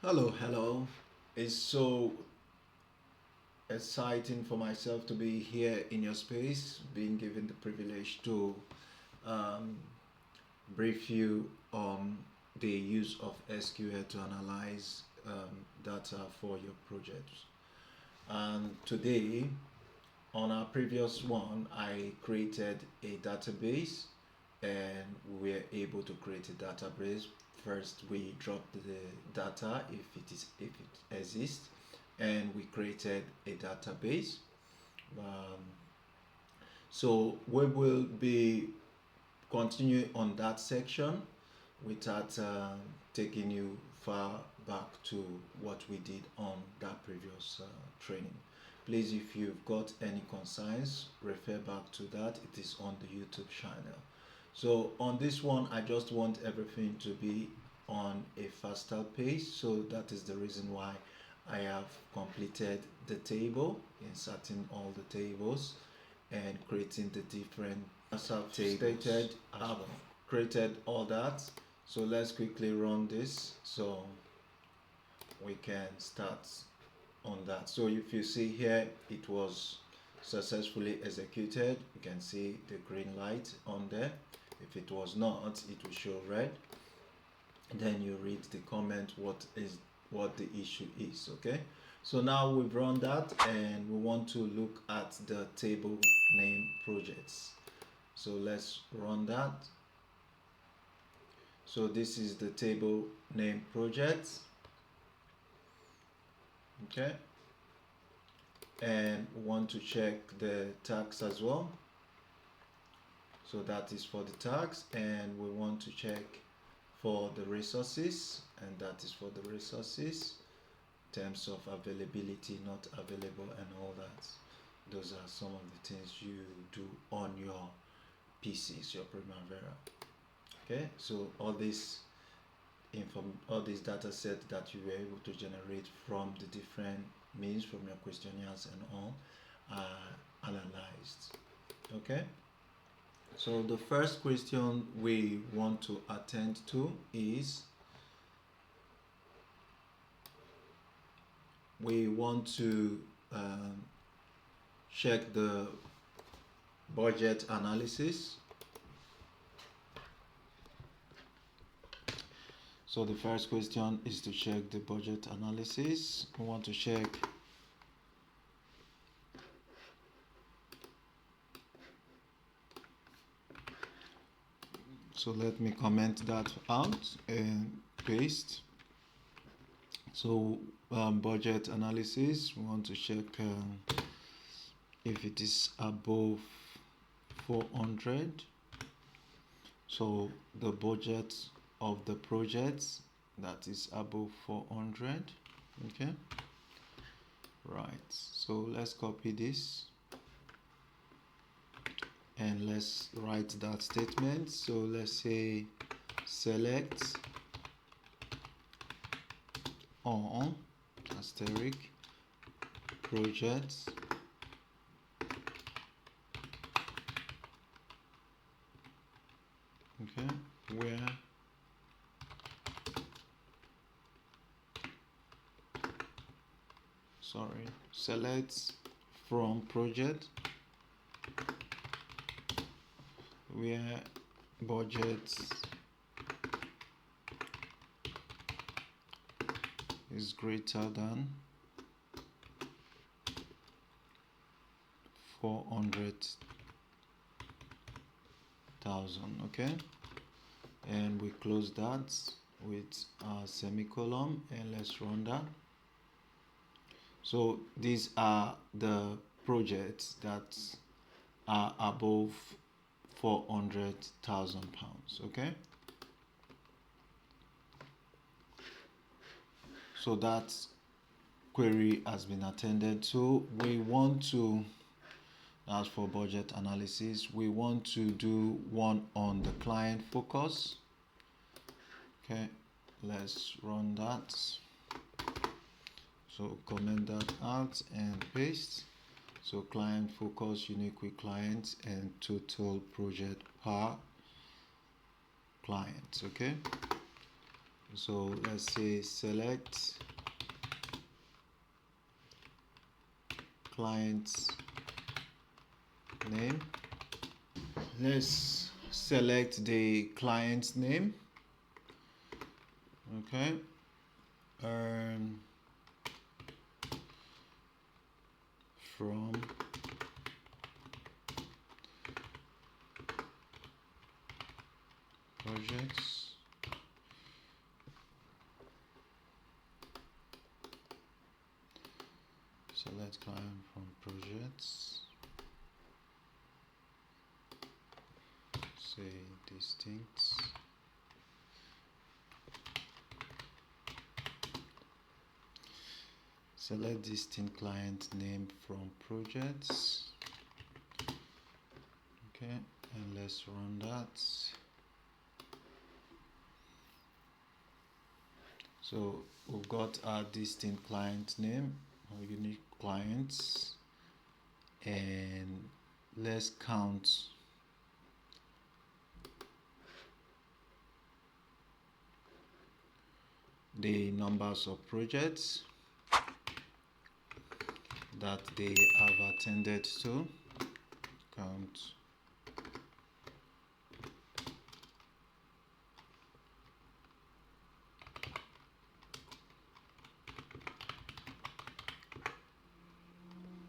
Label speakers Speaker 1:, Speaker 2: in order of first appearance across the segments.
Speaker 1: Hello. It's so exciting for myself to be here in your space, being given the privilege to um, brief you on the use of SQL to analyze data for your projects. And today, on our previous one, I created a database and we were able to create a database. First, we dropped the data if it exists, and we created a database. Um, so we will be continuing on that section without taking you far back to what we did on that previous training. Please, if you've got any concerns, refer back to that. It is on the YouTube channel. So on this one, I just want everything to be on a faster pace. So that is the reason why I have completed the table, inserting all the tables and creating the different as I've stated. I've created all that. So let's quickly run this so we can start on that. So if you see here, it was successfully executed. You can see the green light on there. If it was not, it will show red. Then you read the comment what the issue is. Okay, so now we've run that and we want to look at the table name projects. So let's run that. So this is the table name projects. Okay, and we want to check the tags as well. So that is for the tags, and we want to check for the resources, and that is for the resources, terms of availability, not available, and all that. Those are some of the things you do on your PCs, your Primavera. Okay, so all these data set that you were able to generate from the different means from your questionnaires and all are analyzed. Okay, so the first question we want to attend to is we want to check the budget analysis. So the first question is to check the budget analysis. We want to check so let me comment that out and paste. So budget analysis, we want to check if it is above 400. So the budget of the projects that is above 400. Okay, right, so let's copy this and let's write that statement. So let's say select on asterisk projects where select from project where budget is greater than 400,000. Okay, and we close that with a semicolon and let's run that. So these are the projects that are above 400,000 pounds. Okay, so that query has been attended to. We want to, as for budget analysis, we want to do one on the client focus. Okay, let's run that. So comment that out and paste. So client focus, unique with clients, and total project per client. Okay, So let's say select client's name. Let's select the client's name. Okay. From projects. Select client from projects. Say distinct. Select distinct client name from projects. Okay, and let's run that. So we've got our distinct client name, our unique clients, and let's count the numbers of projects that they have attended to. Count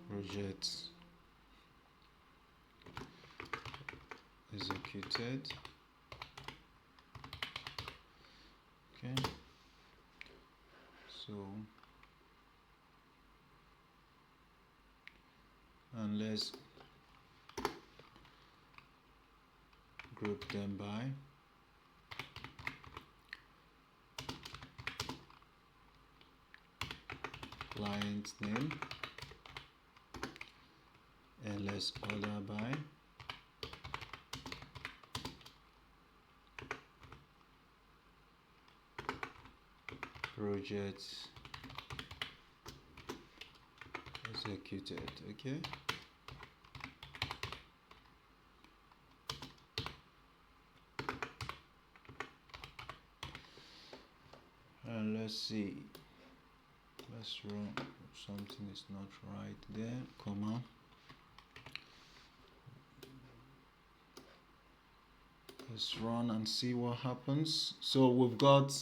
Speaker 1: projects executed. Okay, so and let's group them by client name, and let's order by projects executed. Okay, and let's see, let's run. Something is not right there, comma. Let's run and see what happens. So we've got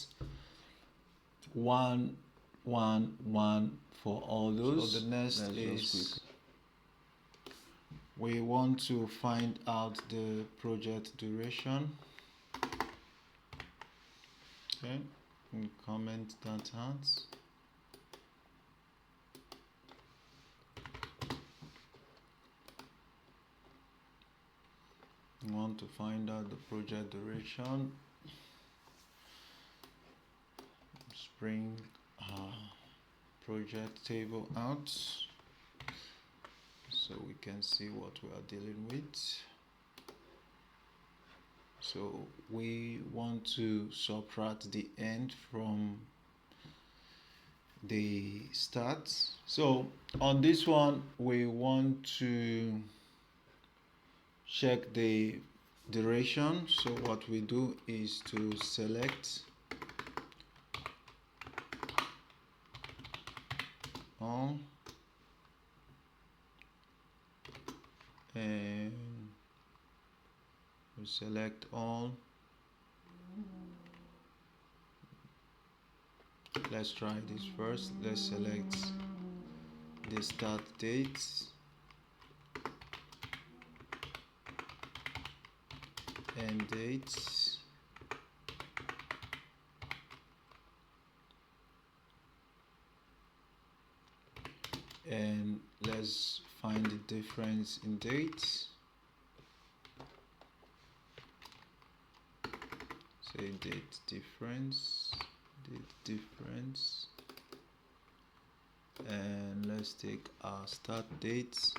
Speaker 1: 1 1 1 for all those. So the next is we want to find out the project duration. Okay, we comment that out. We want to find out the project duration. Let's bring our project table out so we can see what we are dealing with. So we want to subtract the end from the start. So on this one, we want to check the duration. So what we do is to select all and we select all. Let's try this first. Let's select the start date, end date, and let's find the difference in dates. Say date difference, and let's take our start dates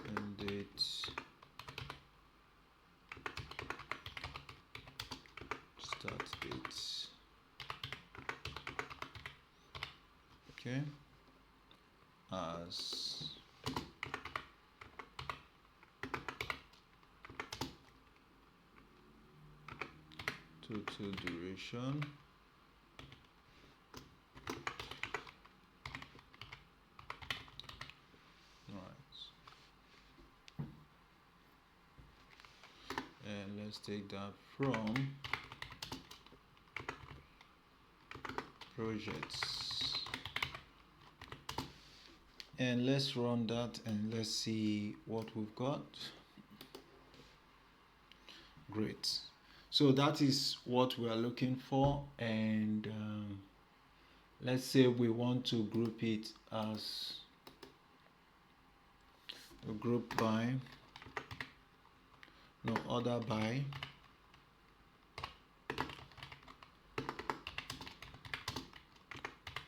Speaker 1: and dates, start dates. Okay, as total duration, right, and let's take that from projects, and let's run that and let's see what we've got. Great. So that is what we are looking for, and let's say we want to group it as a group by, no, order by,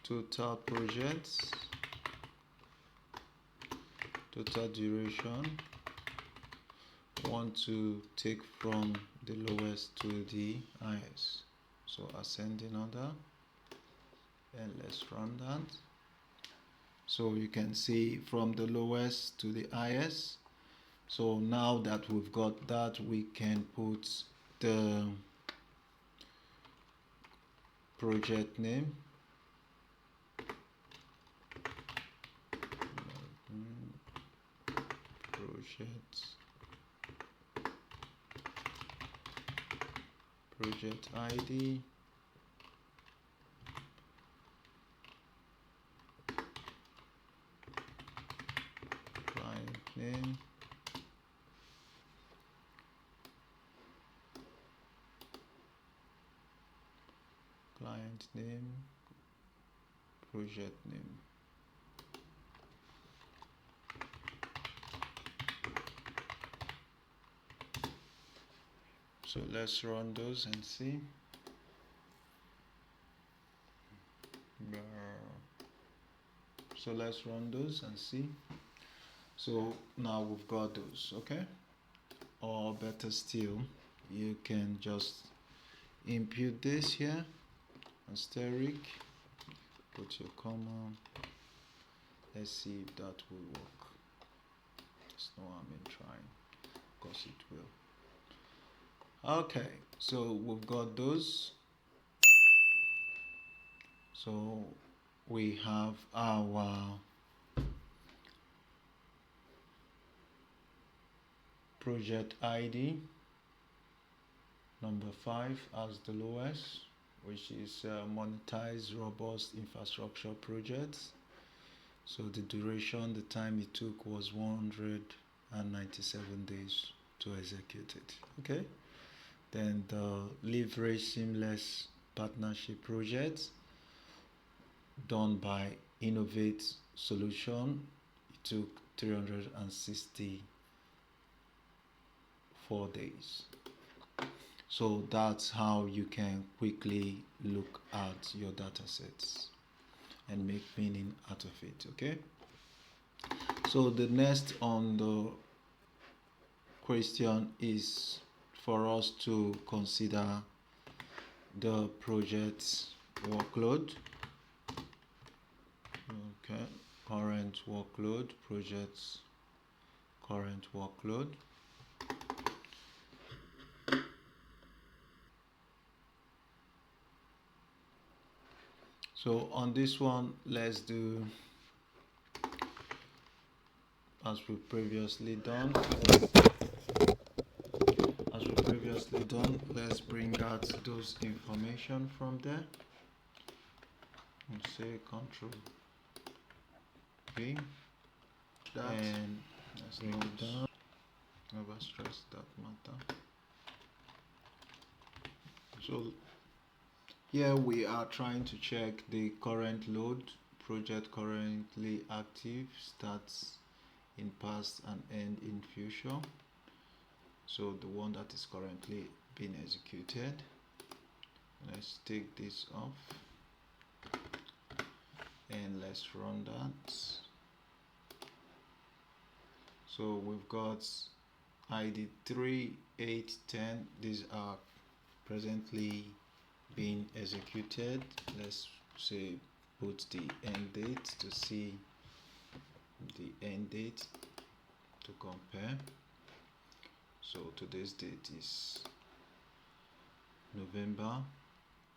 Speaker 1: total projects, total duration. Want to take from the lowest to the highest, so ascending order, and let's run that. So you can see from the lowest to the highest. So now that we've got that, we can put the project name, project ID, client name, project name. So let's run those and see. So let's run those and see. So now we've got those, okay? Or better still, you can just input this here, asterisk, put your comma. Let's see if that will work. There's no harm in trying, because it will. Okay, so we've got those. So we have our project ID number 5 as the lowest, which is monetize robust infrastructure projects. So the duration, the time it took was 197 days to execute it. Okay. Then the leverage seamless partnership projects done by Innovate Solution. It took 364 days. So that's how you can quickly look at your data sets and make meaning out of it. Okay. So the next on the question is for us to consider the project's workload. Okay, current workload, project's current workload. So on this one, let's do as we previously done. Let's bring out those information from there and say Control V, and let's bring it down. Never stress that matter. So here we are trying to check the current load. Project currently active, starts in past and end in future. So the one that is currently being executed. Let's take this off and let's run that. So we've got ID 3, 8, 10. These are presently being executed. Let's say put the end date to see the end date to compare. So today's date is November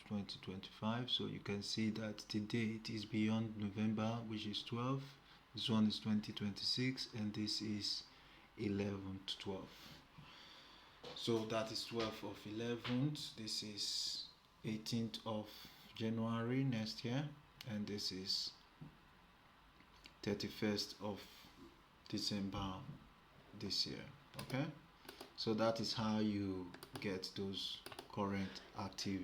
Speaker 1: 2025. So you can see that the date is beyond November, which is 12. This one is 2026, and this is 11th 12th. So that is 12th of 11th. This is 18th of January next year, and this is 31st of December this year. Okay, so that is how you get those current active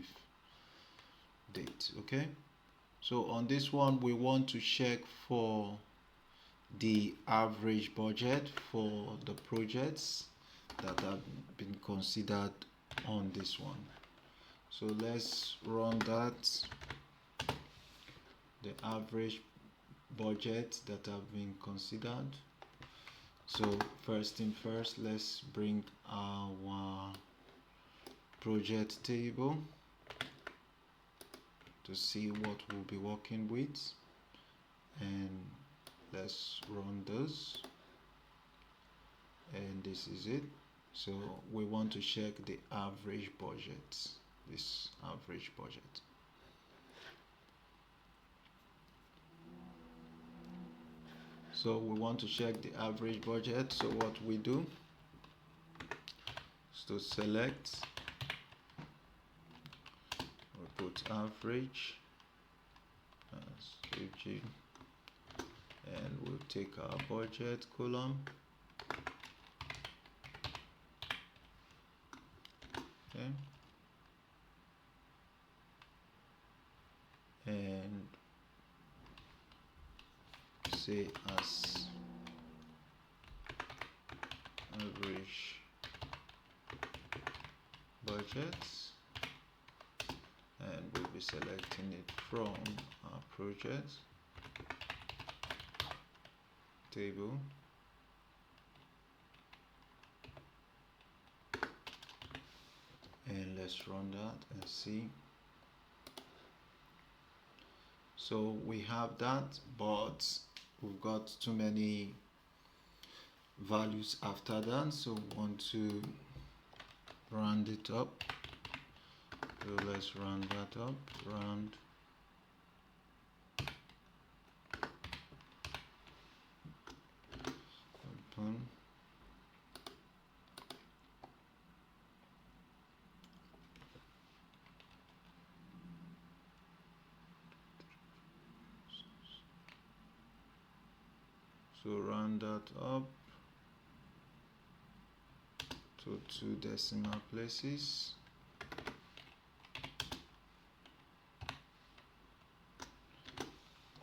Speaker 1: dates. Okay, so on this one we want to check for the average budget for the projects that have been considered on this one. So let's run that, the average budget that have been considered. So first thing first, let's bring our project table to see what we'll be working with, and let's run this, and this is it. So we want to check the average budget, this average budget. So we want to check the average budget. So what we do is to select, we put average as AG, and we'll take our budget column. Okay, and say as average budgets, and we'll be selecting it from our project table. And let's run that and see. So we have that, but we've got too many values after that, so we want to round it up. So let's round that up, round. Open. So round that up to 2 decimal places.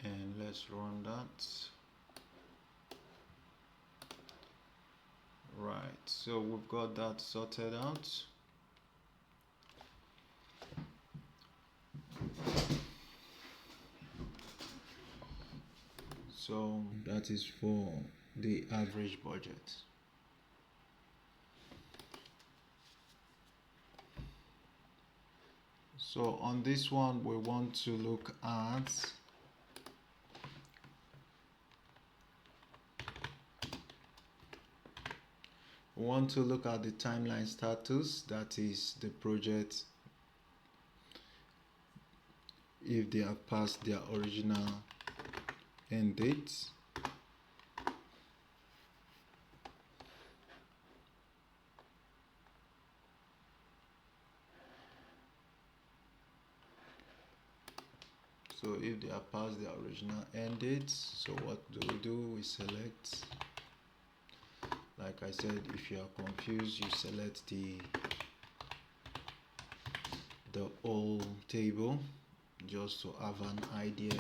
Speaker 1: And let's run that. Right, so we've got that sorted out. So that is for the average budget. So on this one we want to look at the timeline status, that is the project, if they have passed their original end dates. So if they have passed their original end dates, so what do? We select, like I said, if you are confused, you select the whole table just to have an idea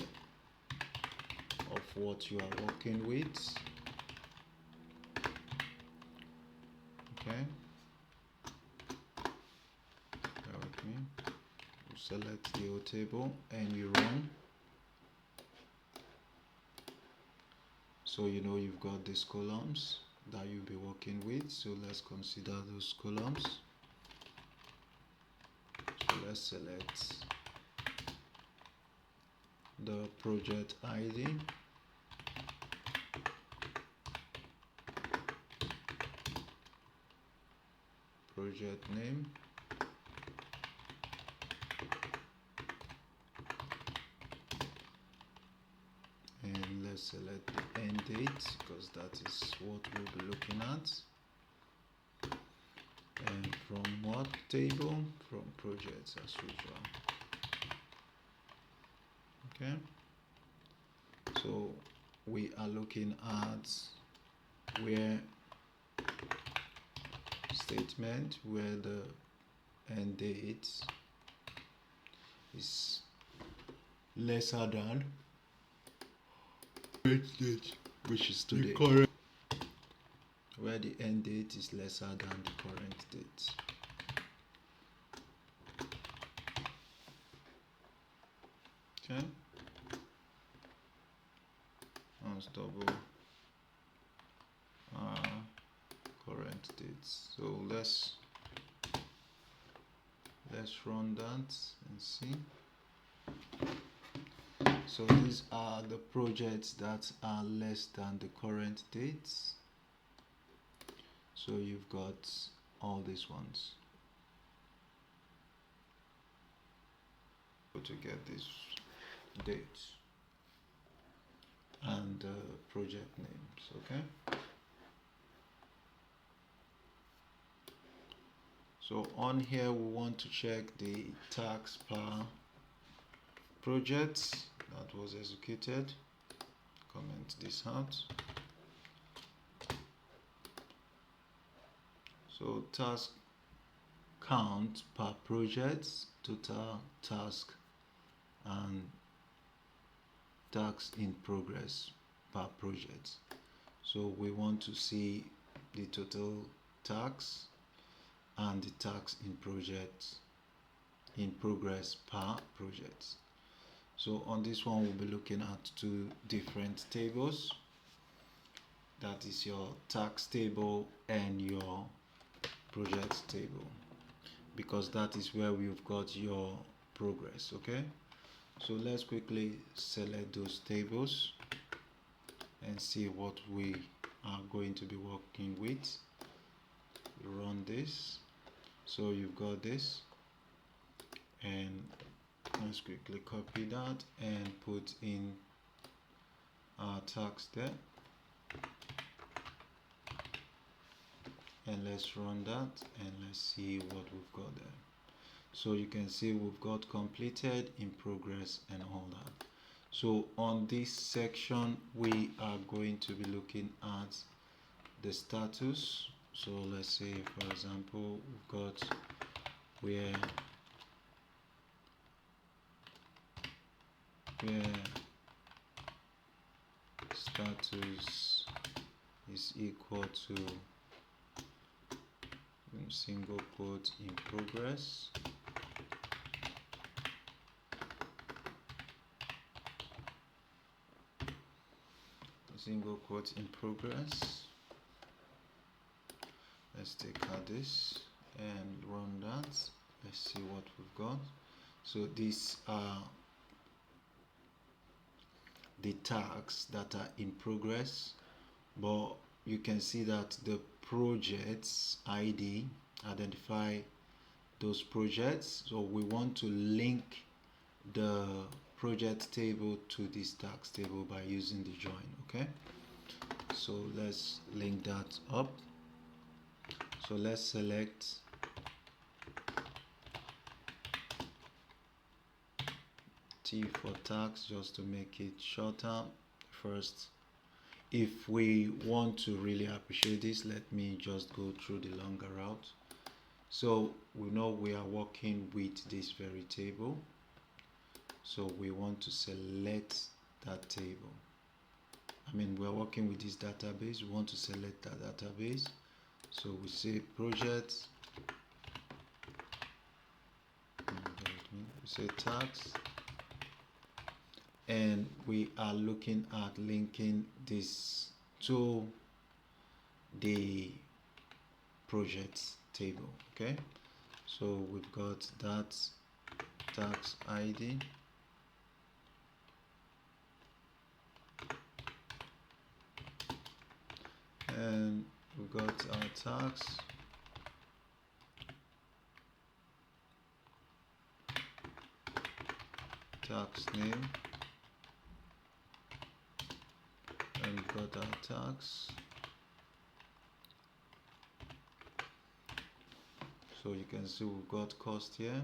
Speaker 1: of what you are working with. Okay, bear with me. You select the whole table and you run. So you know you've got these columns that you'll be working with. So let's consider those columns. So let's select the project ID, project name, just select the end date because that is what we'll be looking at. And from what table? From projects as usual. Okay, so we are looking at where statement where the end date is lesser than date, which is today, where the end date is lesser than the current date. Okay, let's double current dates. So let's run that and see. So these are the projects that are less than the current dates. So you've got all these ones. To get these dates and project names. Okay, so on here we want to check the tax per project that was executed. Comment this out. So task count per project, total task, and tasks in progress per project. So we want to see the total tasks and the tasks in progress per project. So on this one we'll be looking at two different tables. That is your tax table and your project table, because that is where we've got your progress. Okay, so let's quickly select those tables and see what we are going to be working with. Run this. So you've got this, and let's quickly copy that and put in our tax there, and let's run that and let's see what we've got there. So you can see we've got completed, in progress, and all that. So on this section we are going to be looking at the status. So let's say, for example, we've got where status is equal to single quote in progress, single quote in progress. Let's take out this and run that. Let's see what we've got. So these are the tasks that are in progress, but you can see that the projects ID identify those projects. So we want to link the project table to this tax table by using the join. Okay, so let's link that up. So let's select T for tax just to make it shorter. First, if we want to really appreciate this, let me just go through the longer route. So we know we are working with this very table, so we want to select that table. We are working with this database, we want to select that database. So we say project, we say tax, and we are looking at linking this to the project table. Okay, so we've got that tax ID, and we've got our tax, tax name, got our tags. So you can see we've got cost here,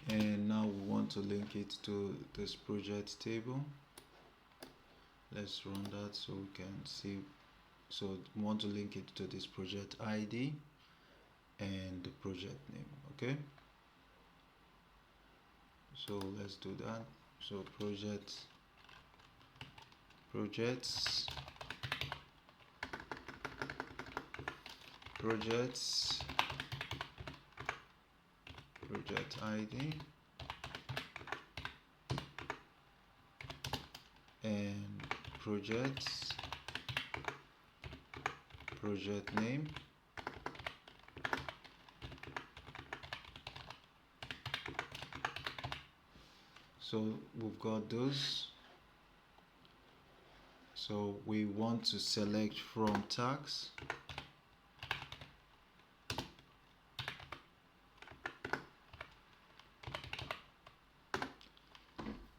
Speaker 1: and now we want to link it to this project table. Let's run that so we can see. So we want to link it to this project ID and the project name. Okay, so let's do that. So projects project ID and project name. So we've got those. So we want to select from tags,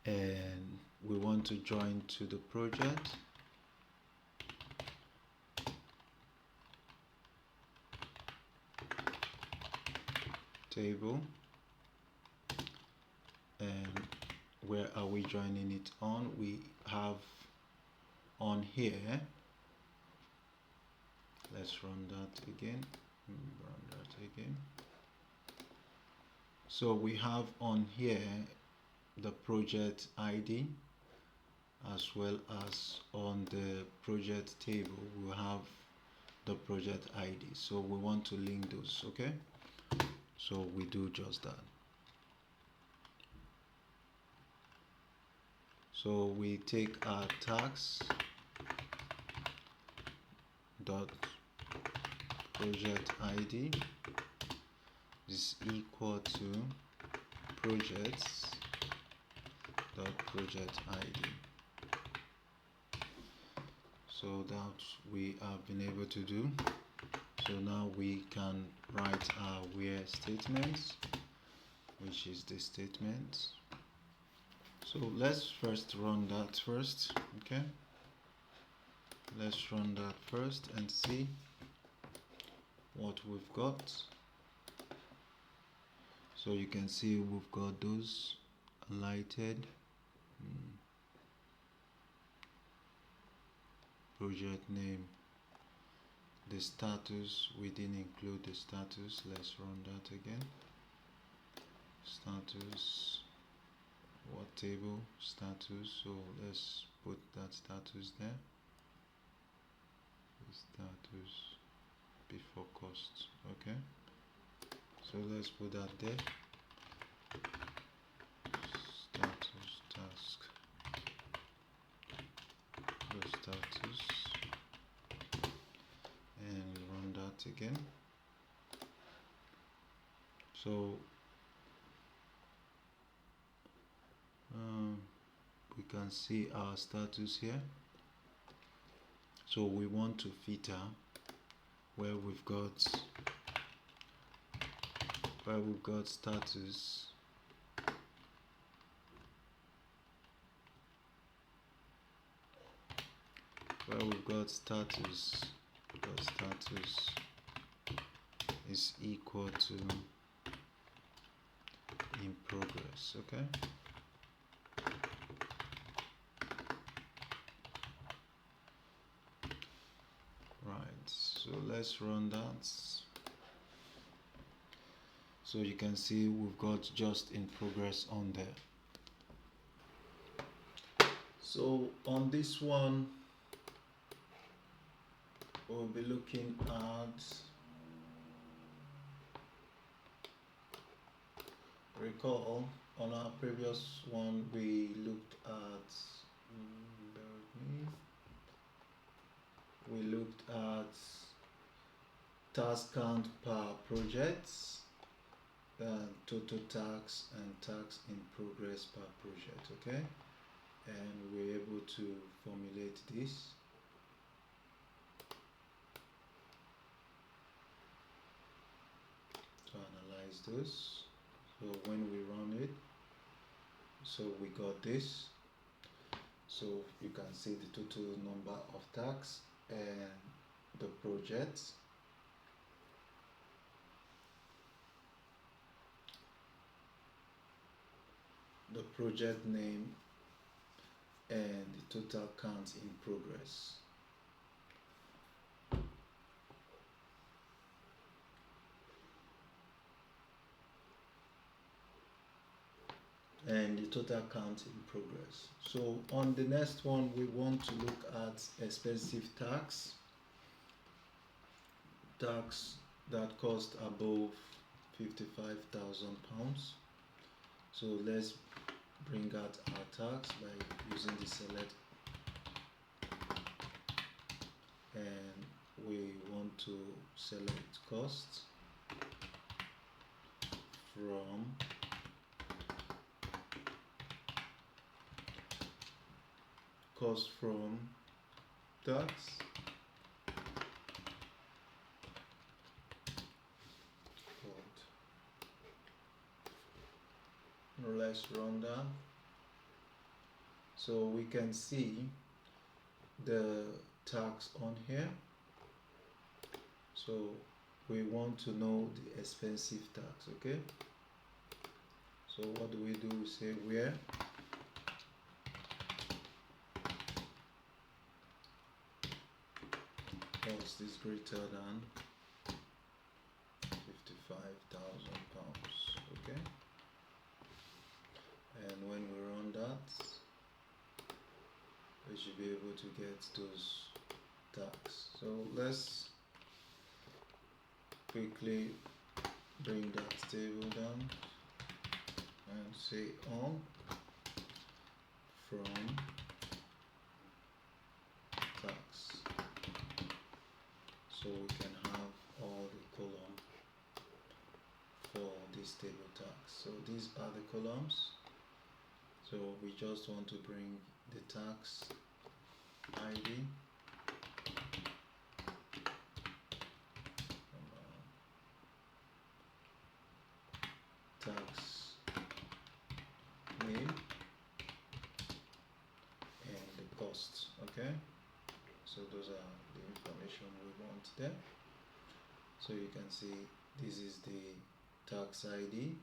Speaker 1: and we want to join to the project. Table, and where are we joining it on? We have on here. Let's run that again. So we have on here the project ID, as well as on the project table we have the project ID. So we want to link those. Okay, so we do just that. So we take our tags dot project ID is equal to projects dot project ID. So that we have been able to do. So now we can write our where statements, which is the statement. So let's first run that first. Okay, let's run that first and see what we've got. So you can see we've got those highlighted. Project name, the status, we didn't include the status. Let's run that again. Status, what table? Status. So let's put that status there. The status before cost. Okay, so let's put that there. Status task, the status, and run that again. So we can see our status here. So we want to filter where we've got status, status is equal to in progress. Okay, right, so let's run that. So you can see we've got just in progress on there. So on this one we'll be looking at, recall on our previous one we looked at, bear with me, we looked at task count per project, total tasks and tasks in progress per project. Okay, and we're able to formulate this. To analyze those. So when we run it, so we got this. So you can see the total number of tasks and the projects. The project name and the total count in progress. And the total count in progress. So on the next one, we want to look at expensive tasks that cost above £55,000. So let's bring out our tax by using the select, and we want to select cost from tax. Let's run that. So we can see the tax on here. So we want to know the expensive tax, okay? So what do? We say where cost is greater than £55,000, okay? And when we run that, we should be able to get those tags. So let's quickly bring that table down and say on from tags. So we can have all the column for this table tags. So these are the columns. So we just want to bring the tax ID, tax name, and the cost, okay? So those are the information we want there. So you can see this is the tax ID,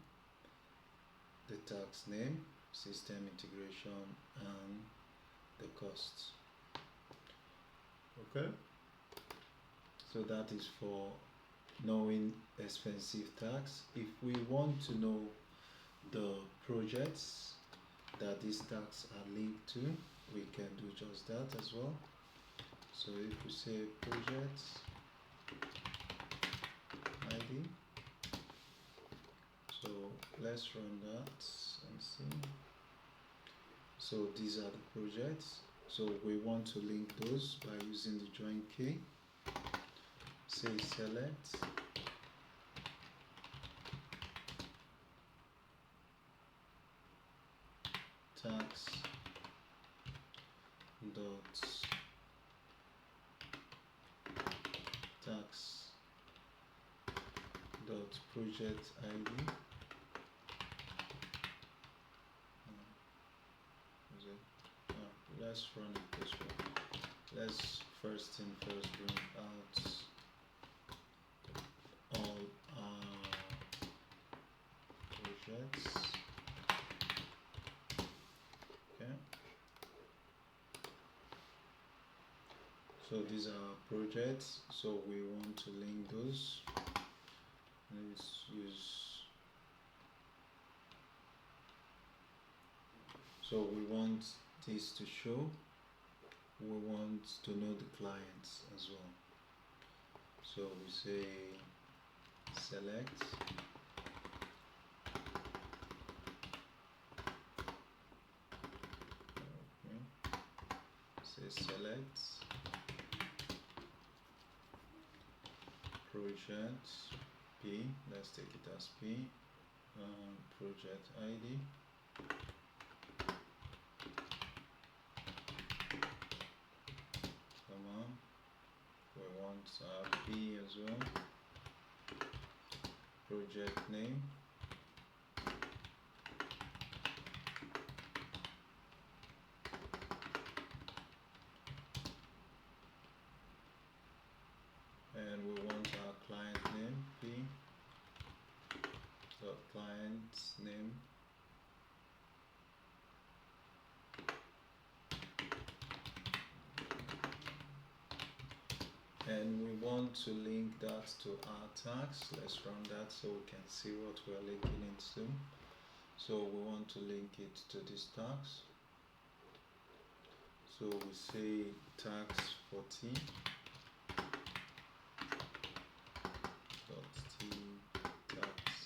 Speaker 1: the tax name, system integration, and the costs. Okay, so that is for knowing expensive tax. If we want to know the projects that these tax are linked to, we can do just that as well. So if we say projects ID, so let's run that and see. So these are the projects. So we want to link those by using the join key. Say select tax dot project ID. Let's run it this way. Let's first bring out all our projects. Okay. So these are projects. So we want to link those. Let's use. So we want this to show. We want to know the clients as well. So we say select select project P, let's take it as P, project ID, we want P as well, project name, and we want our client name p dot client name, and we want to link that to our tags. Let's run that so we can see what we're linking into. So we want to link it to these tags. So we say tags for t dot t tags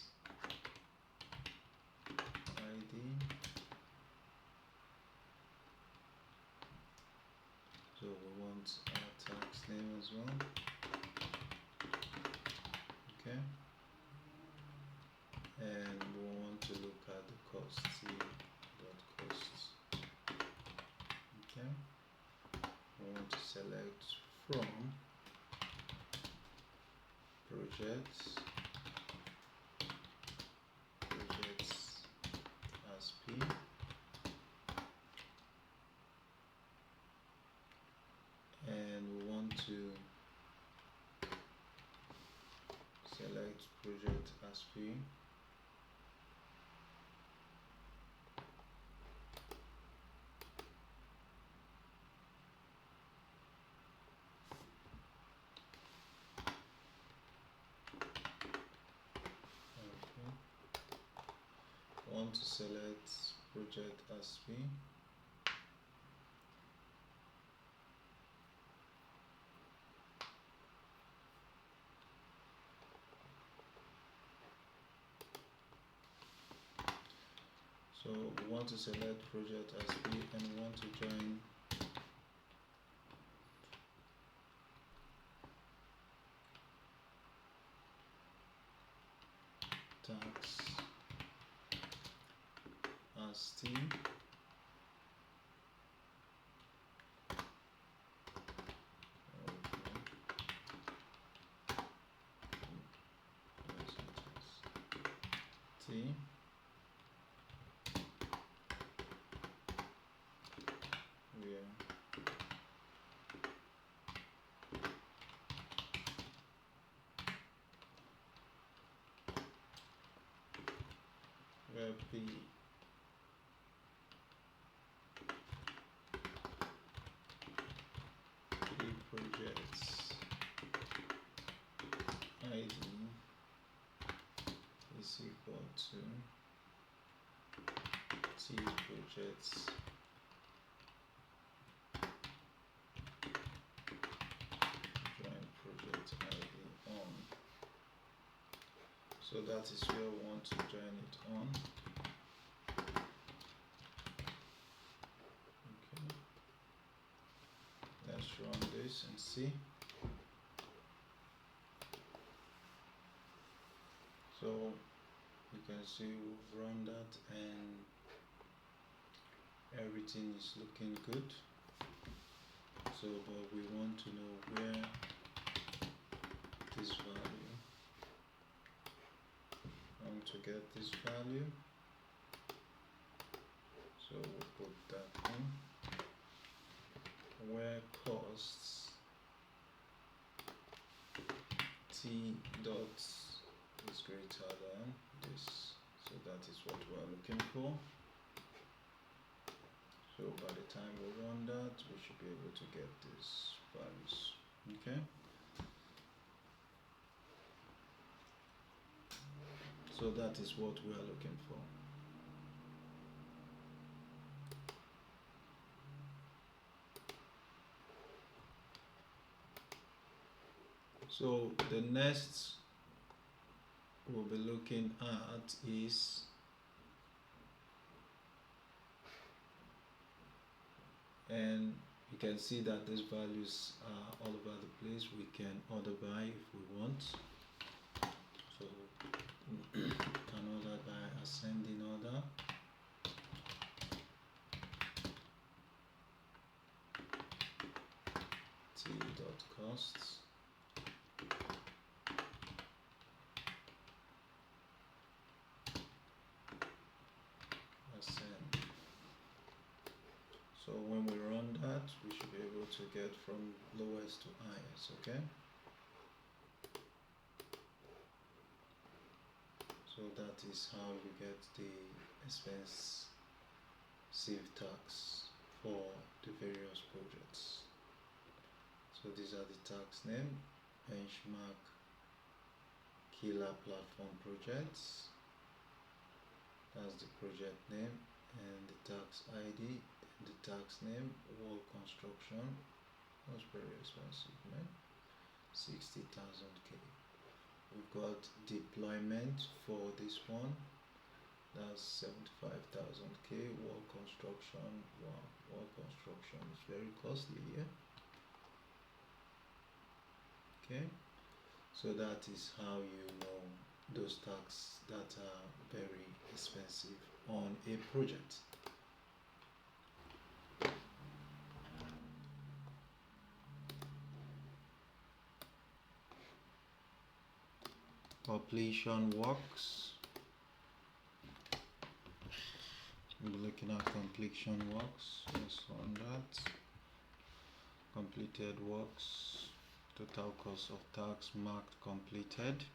Speaker 1: id. So we want our tags name as well. Okay, and we want to look at the cost, t dot costs. Okay, we want to select from projects as p, and we want to select project as p. Want to select project as p, so we want to select project as p, and we want to join tags as t, t, where p projects id is equal to t projects join project id on. So that is where we want to join it on. Okay, let's run this and see. So you can see we've run that and everything is looking good. So but we want to know where this value, I want to get this value, so we'll put that in where costs t dot is greater than this. So that is what we are looking for. So by the time we run that, we should be able to get these values. Okay, so that is what we are looking for. So the next we'll be looking at is and you can see that these values are all over the place. We can order by if we want. So can order by ascending order. T dot costs. Ascend. So when we run that, we should be able to get from lowest to highest, okay? that is how you get the expensive tags for the various projects. So these are the tags name: benchmark, killer platform projects. That's the project name, and the tax ID, and the tax name, wall construction. That's very expensive, man. 60,000K. We've got deployment for this one. That's 75,000K. Wall construction. Wow, wall construction is very costly, yeah. Okay, so that is how you know those tags that are very expensive on a project. Completion works. We're looking at completion works. Yes, on that. Completed works. Total cost of tags marked completed.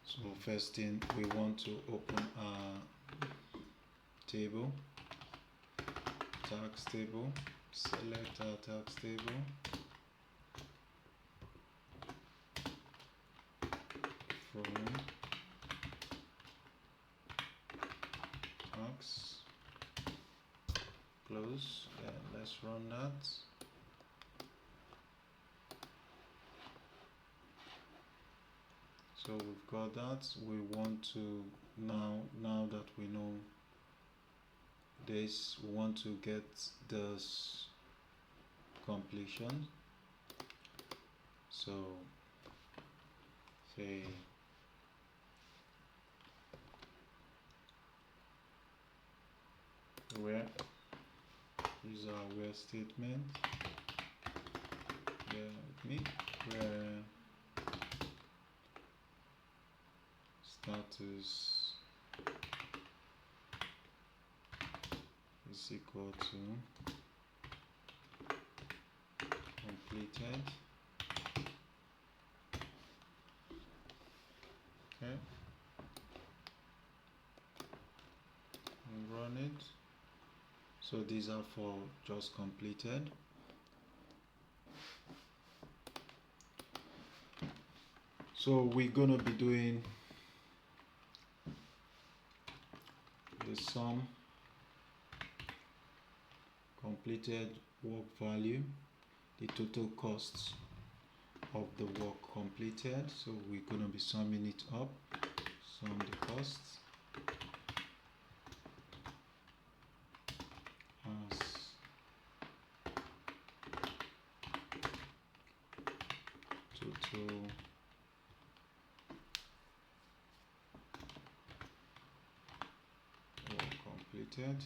Speaker 1: So first thing, we want to open a table, tags table. Select our tags table. From tags. Close. Then let's run that. So we've got that. We want to now that we know this, we want to get this completion. So say where is our where statement. Bear with me. Where status is equal to completed. Okay, and run it. So these are for just completed. So we're gonna be doing the sum completed work value, the total costs of the work completed. So we're going to be summing it up, sum the costs as total work completed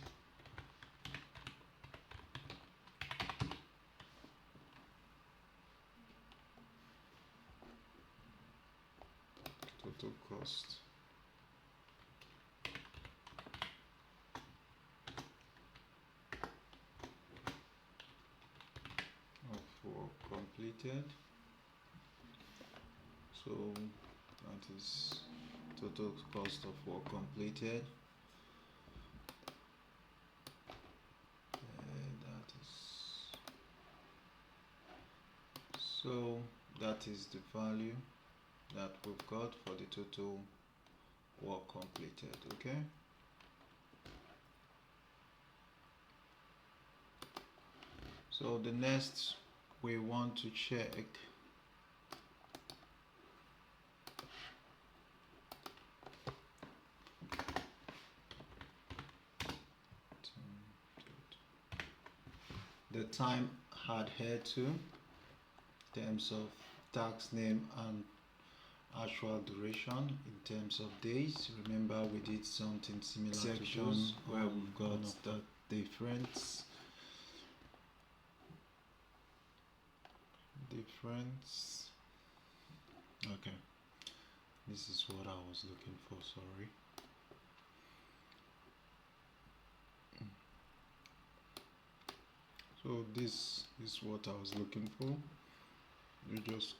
Speaker 1: total cost of work completed. So that is total cost of work completed. So that is the value that we've got for the total work completed. Okay, so the next we want to check the time adhered to in terms of tax name and actual duration in terms of days. Remember we did something similar section where we've got the difference. Okay, this is what I was looking for, sorry. So this is what I was looking for. You just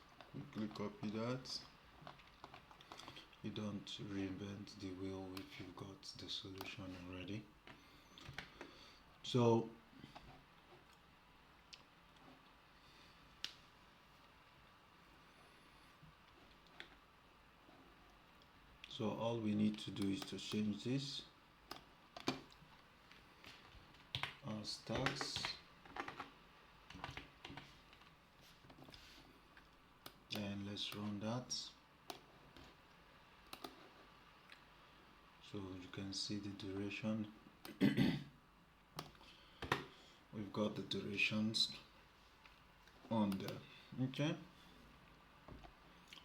Speaker 1: quickly copy that. You don't reinvent the wheel if you've got the solution already. So all we need to do is to change this as tax, and let's run that. So you can see the duration. We've got the durations on there, okay?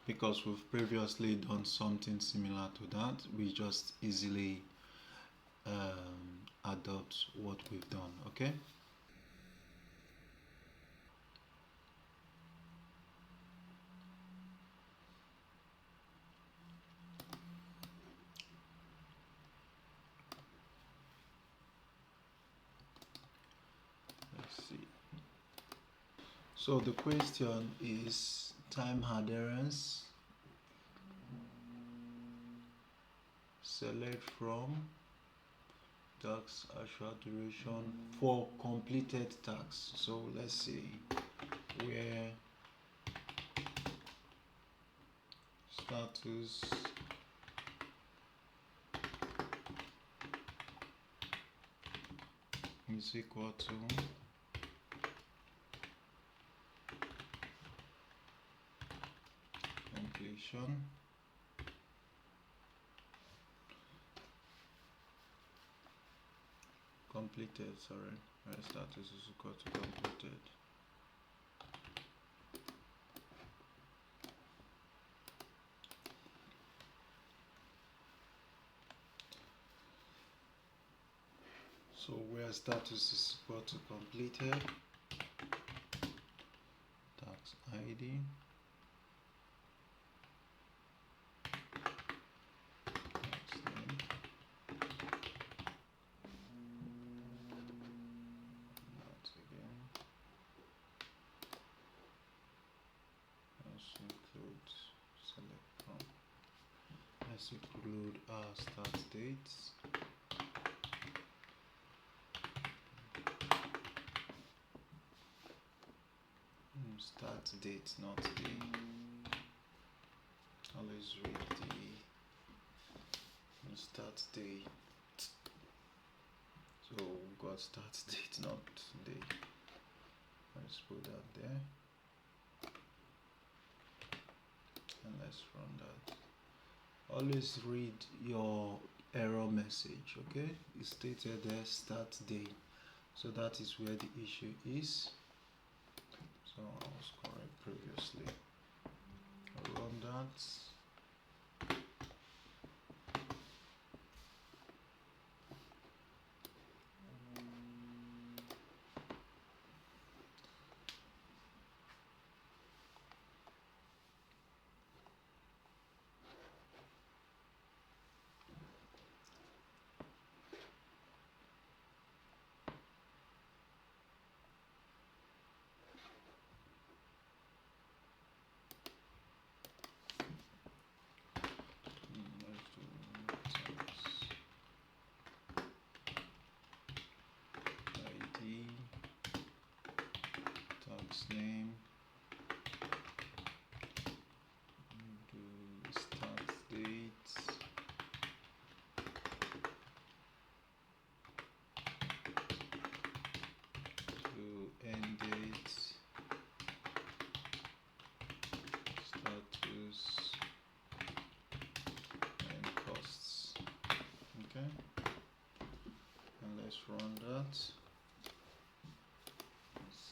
Speaker 1: Because we've previously done something similar to that, we just easily adopt what we've done, okay? Let's see. So the question is time adherence. Select from tax actual duration for completed tax. So let's see where status is equal to completion completed, sorry, where status is equal to completed. So where status is equal to completed, tax ID, tax name, that again, let's include select from, let's include our start dates. Start date, not the, always read the start date. So we've got start date, not day. Let's put that there, and let's run that. Always read your error message, okay? It's stated there start day, so that is where the issue is. So I was correct previously. I'll run that. Tax name, do start date, do end date, status, and costs, okay? And let's run that.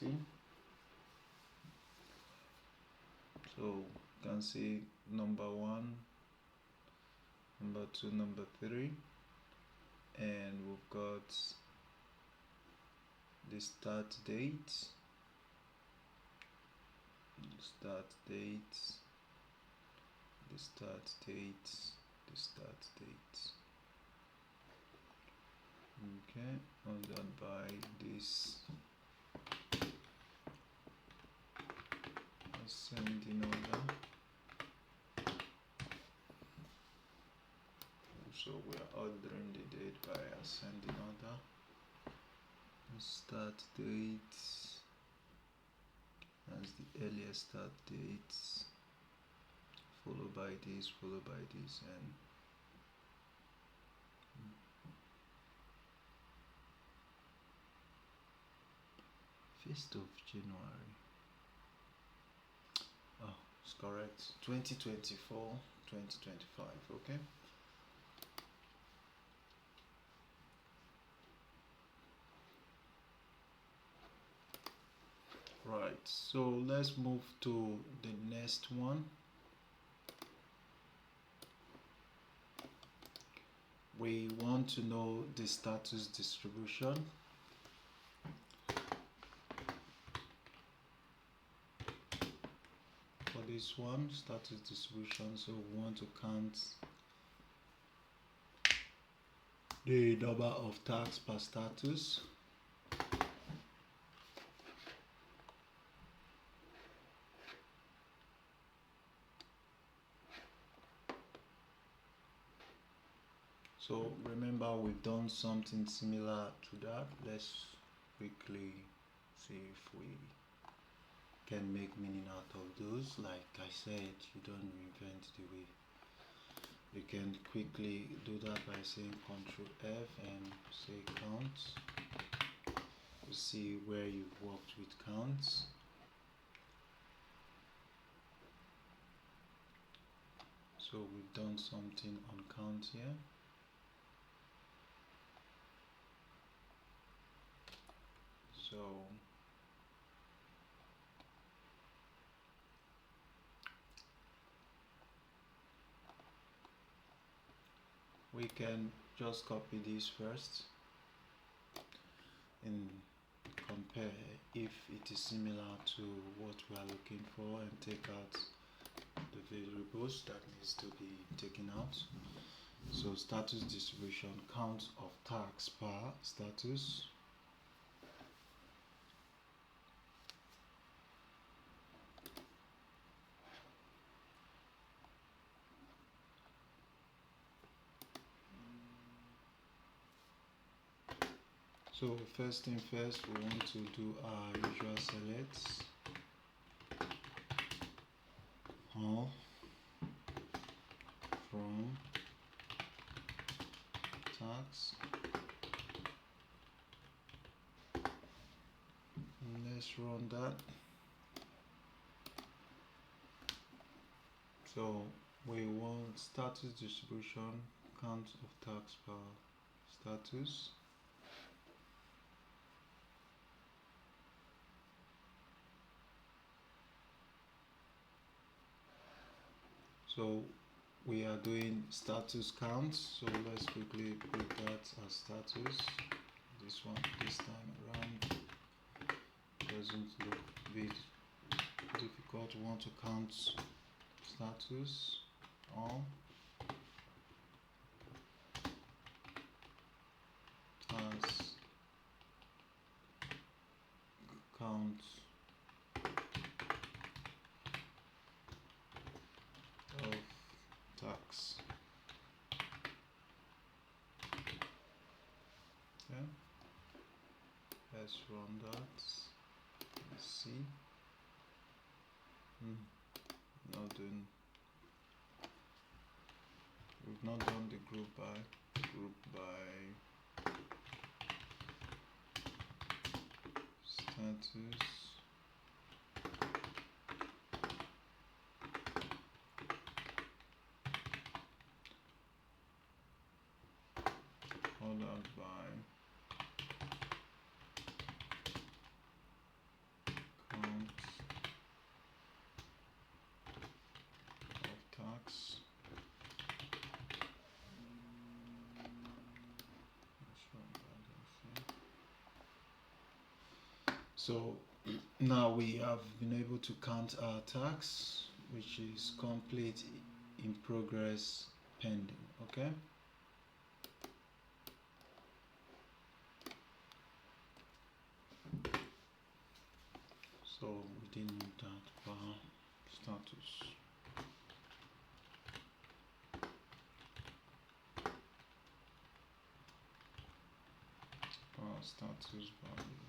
Speaker 1: See, so you can see number 1, number 2, number 3, and we've got the start date, the start date, the start date, the start date. Okay, followed by this ascending order. So we are ordering the date by ascending order. Start date as the earliest start date, followed by this, and 1st of January. Oh, it's correct. 2024, 2025. Okay. Right, so let's move to the next one. We want to know the status distribution. For this one, status distribution, so we want to count the number of tags per status. So remember, we've done something similar to that. Let's quickly see if we can make meaning out of those. Like I said, you don't reinvent the wheel. You can quickly do that by saying Ctrl F and say count. You see where you've worked with counts. So we've done something on count here. So we can just copy this first and compare if it is similar to what we are looking for, and take out the variables that needs to be taken out. So status distribution, count of tags per status. So first thing first, we want to do our usual selects. All from tags. And let's run that. So we want status distribution, count of tags per status. So we are doing status count, so let's quickly put that as status. This one, this time around, doesn't look a bit difficult. We want to count status all as count of tags. Okay, let's run that. Let's see. Not doing. We've not done the group by status. Followed by count of tags. So now we have been able to count our tags, which is complete, in progress, pending. Okay. So we didn't need that bar. status. Status value.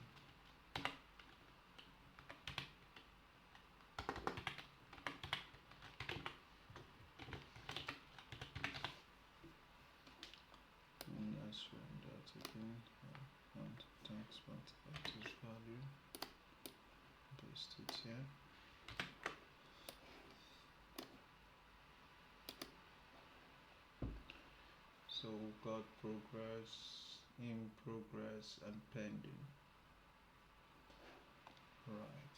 Speaker 1: And let's run that again. And text but status value. Paste it here. So we've got progress, in progress, and pending. Right.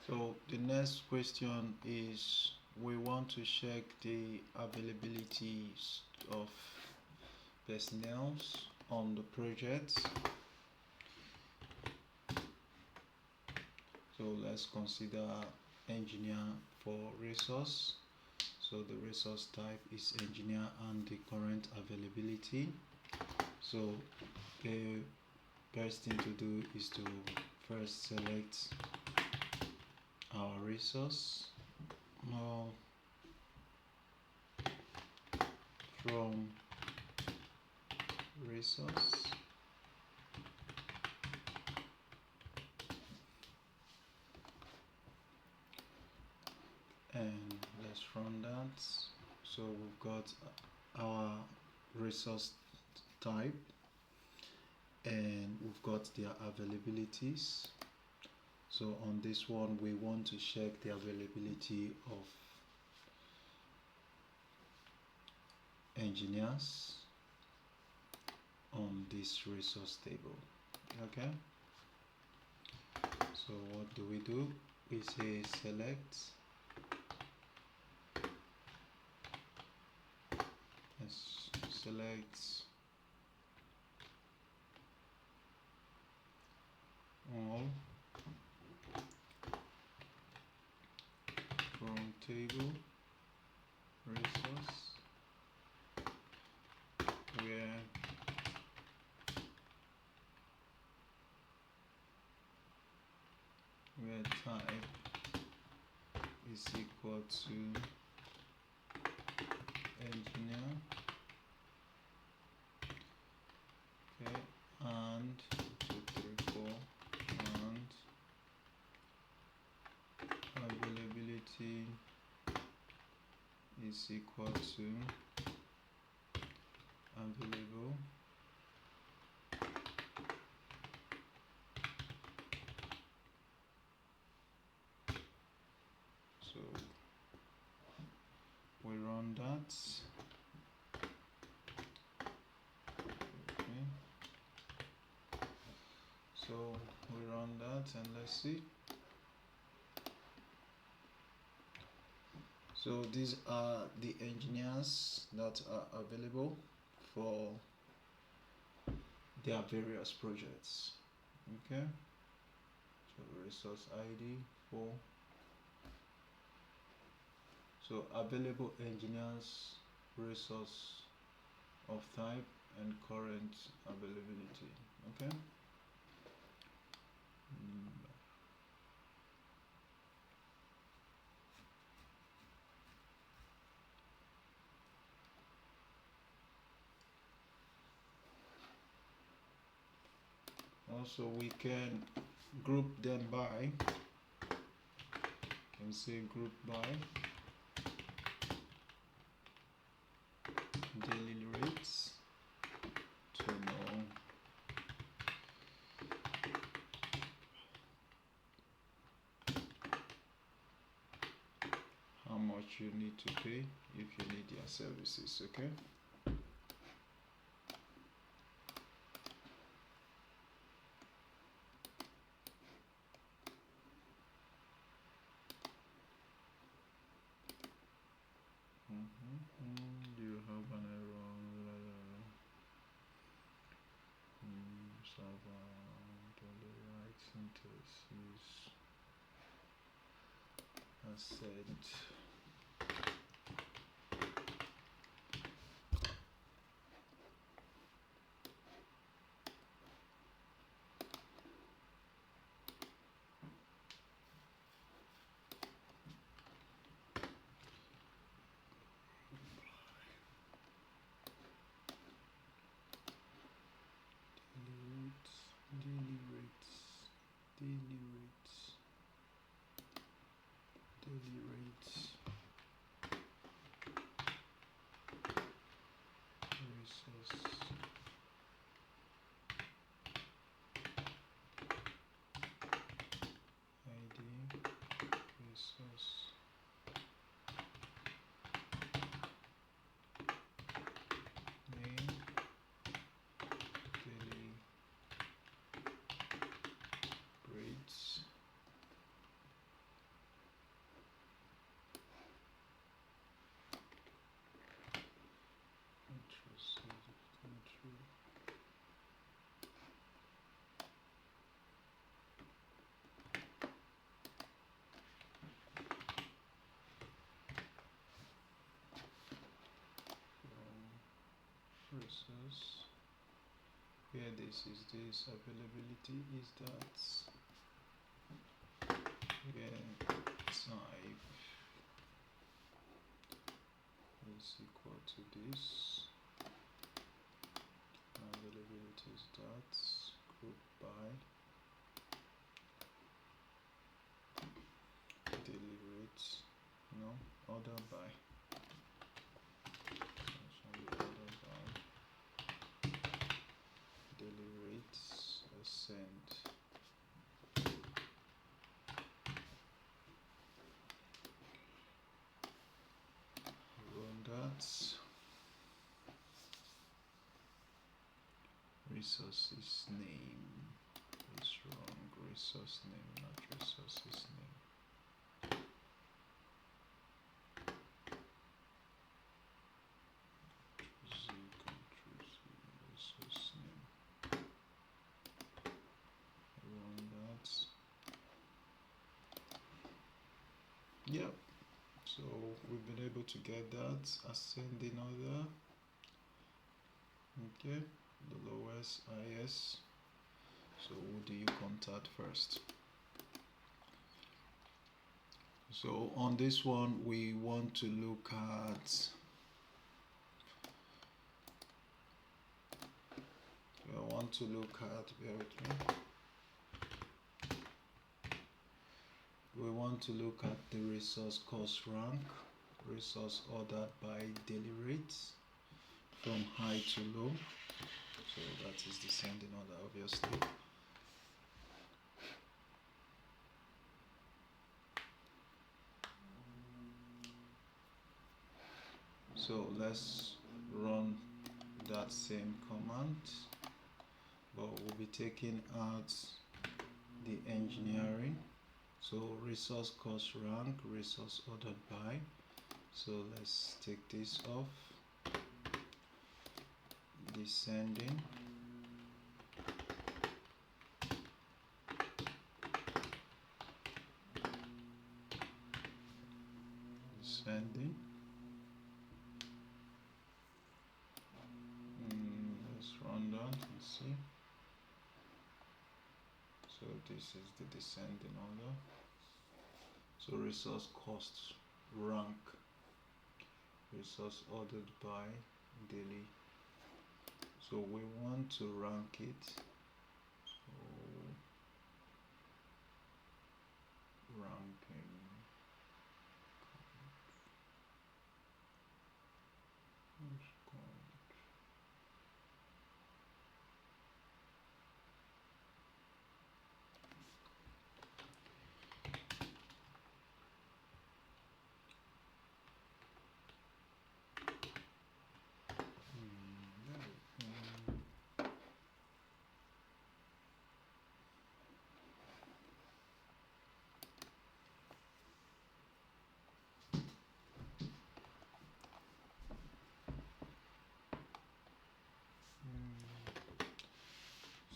Speaker 1: So the next question is, we want to check the availability of personnel on the project. So let's consider engineer for resource. So the resource type is engineer and the current availability. So the best thing to do is to first select our resource from resource, and let's run that. So we've got our resource type and we've got their availabilities. So on this one we want to check the availability of engineers on this resource table. Okay, so what do? We say select, let's select all from table resource where type is equal to engineer, okay, and 2, 3, 4, and availability is equal to available so we run that. Okay, so we run that and let's see. So these are the engineers that are available for their various projects. Okay, so resource ID 4. So available engineers, resource of type, and current availability. Okay. Also we can group them by, can say group by daily rates to know how much you need to pay if you need their services. Okay. You have an error. The right syntax is asset. resource, where this is this, availability is that, where type is equal to this, availability is that, group by, daily rates, no, order by, order by, daily rates, ascend. Run that. Resources name is wrong. Resource name, not resources name. Resource name. Run that. Yep. So we've been able to get that ascending order. Okay, the lowest IS. So who do you contact first? So on this one, we want to look at, bear with me. We want to look at the resource cost rank, resource ordered by daily rates from high to low. So that is descending order, obviously. So let's run that same command, but we'll be taking out the engineering. So resource cost rank, resource ordered by. So let's take this off. Descending. Descending. Let's run that and see. So this is the descending order. So resource cost rank, resource ordered by daily. So we want to rank it. So ranking.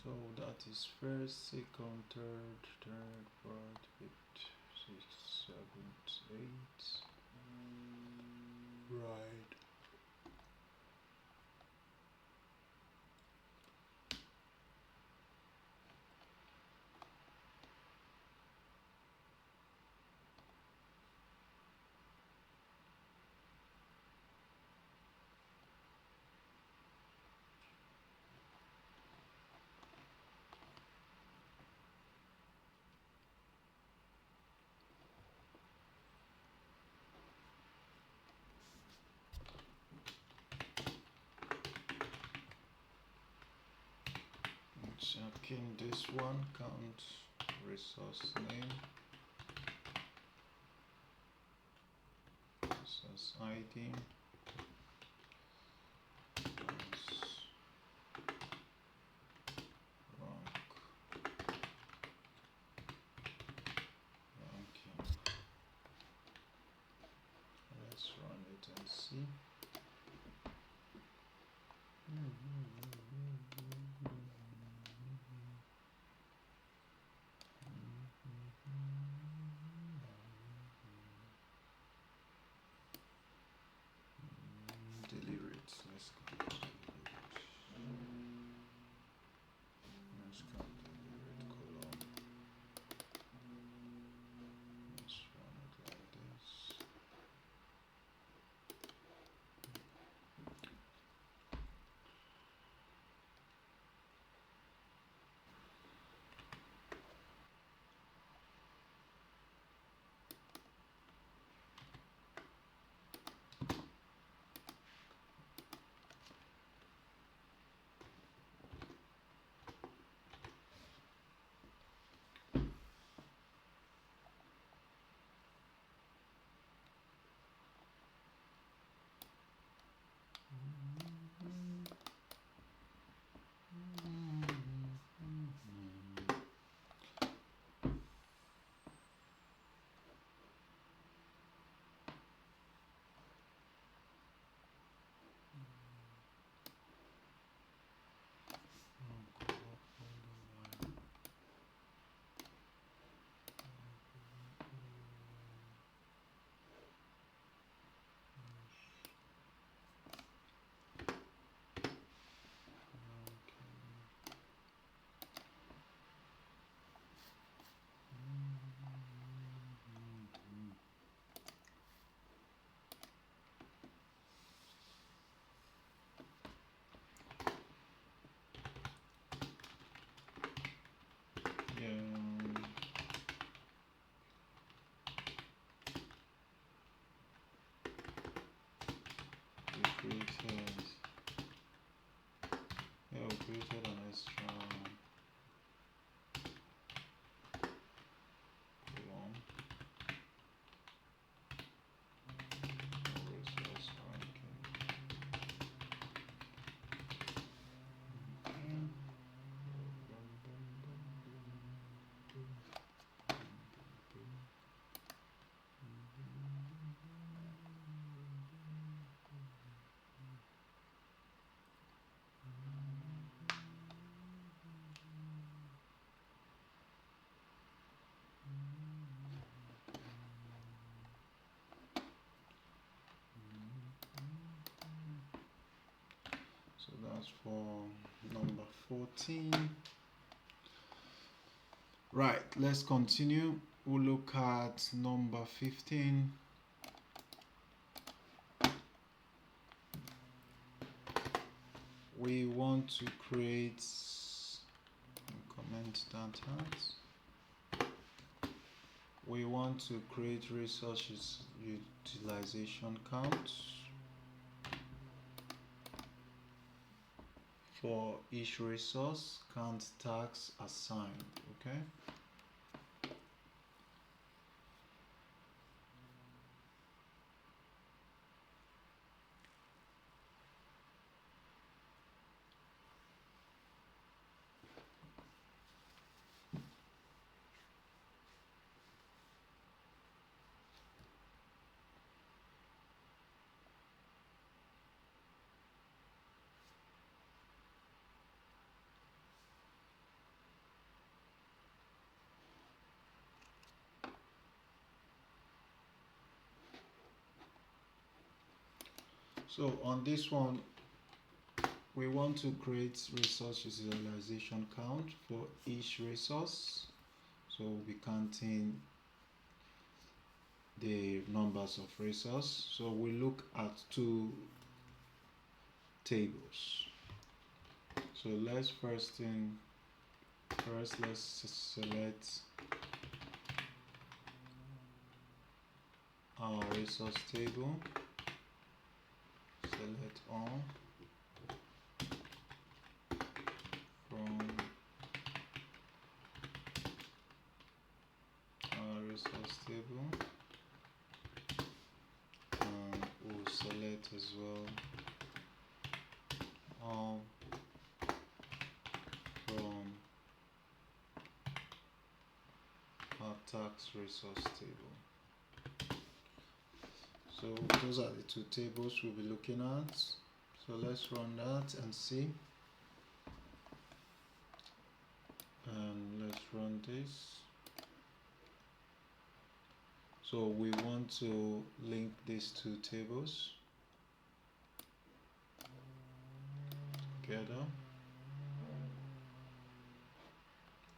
Speaker 1: So that is first, second, third, fourth, fifth, sixth, seventh, eighth. Right. Checking this one, count resource name, resource ID, ranking. Let's run it and see. Yeah, we created an extra column. Resource ranking. So that's for number 14. Right, let's continue. We'll look at number 15. We want to create, comment that out. We want to create resources utilization count for each resource, count tags assigned. Okay. So on this one, we want to create resource utilization count for each resource. So we'll be counting the numbers of resources. So we look at two tables. So let's let's select our resource table. Select all from our resource table, and we'll select as well all from our tax resource table. So those are the two tables we'll be looking at. So let's run that and see. And let's run this. So we want to link these two tables together.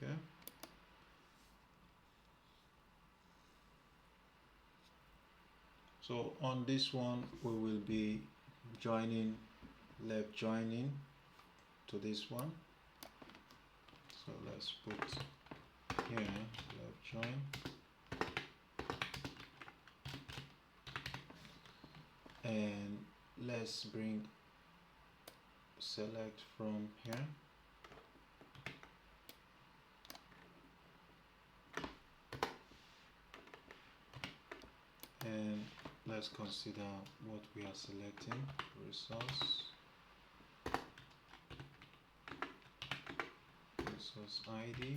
Speaker 1: Okay. So on this one, we will be left joining to this one. So let's put here left join. And let's bring select from here. And let's consider what we are selecting. Resource ID,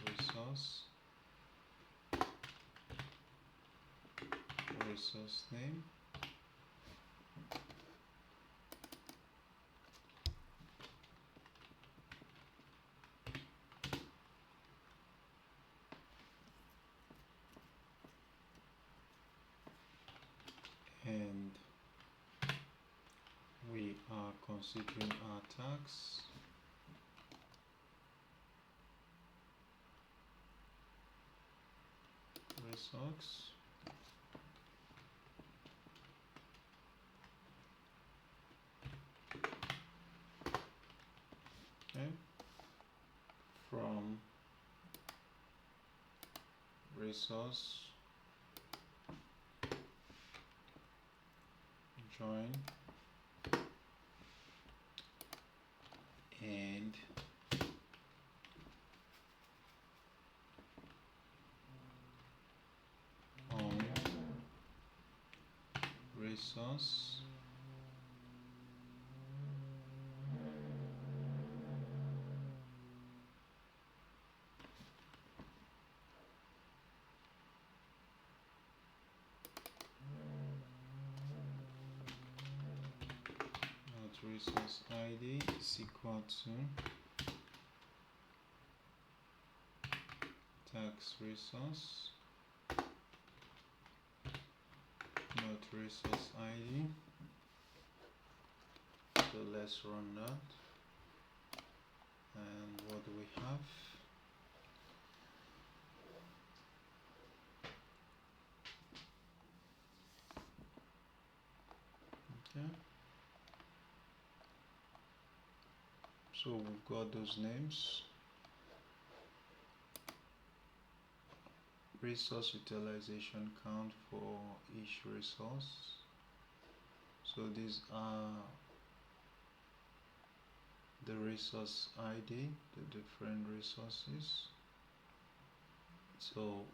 Speaker 1: resource name, and we are considering our tags. Resource. Okay. From resource join resource, resource ID is equal to tax resource not resource ID. So let's run that, and what do we have? Okay, so we've got those names. Resource utilization count for each resource. So these are the resource ID, the different resources. So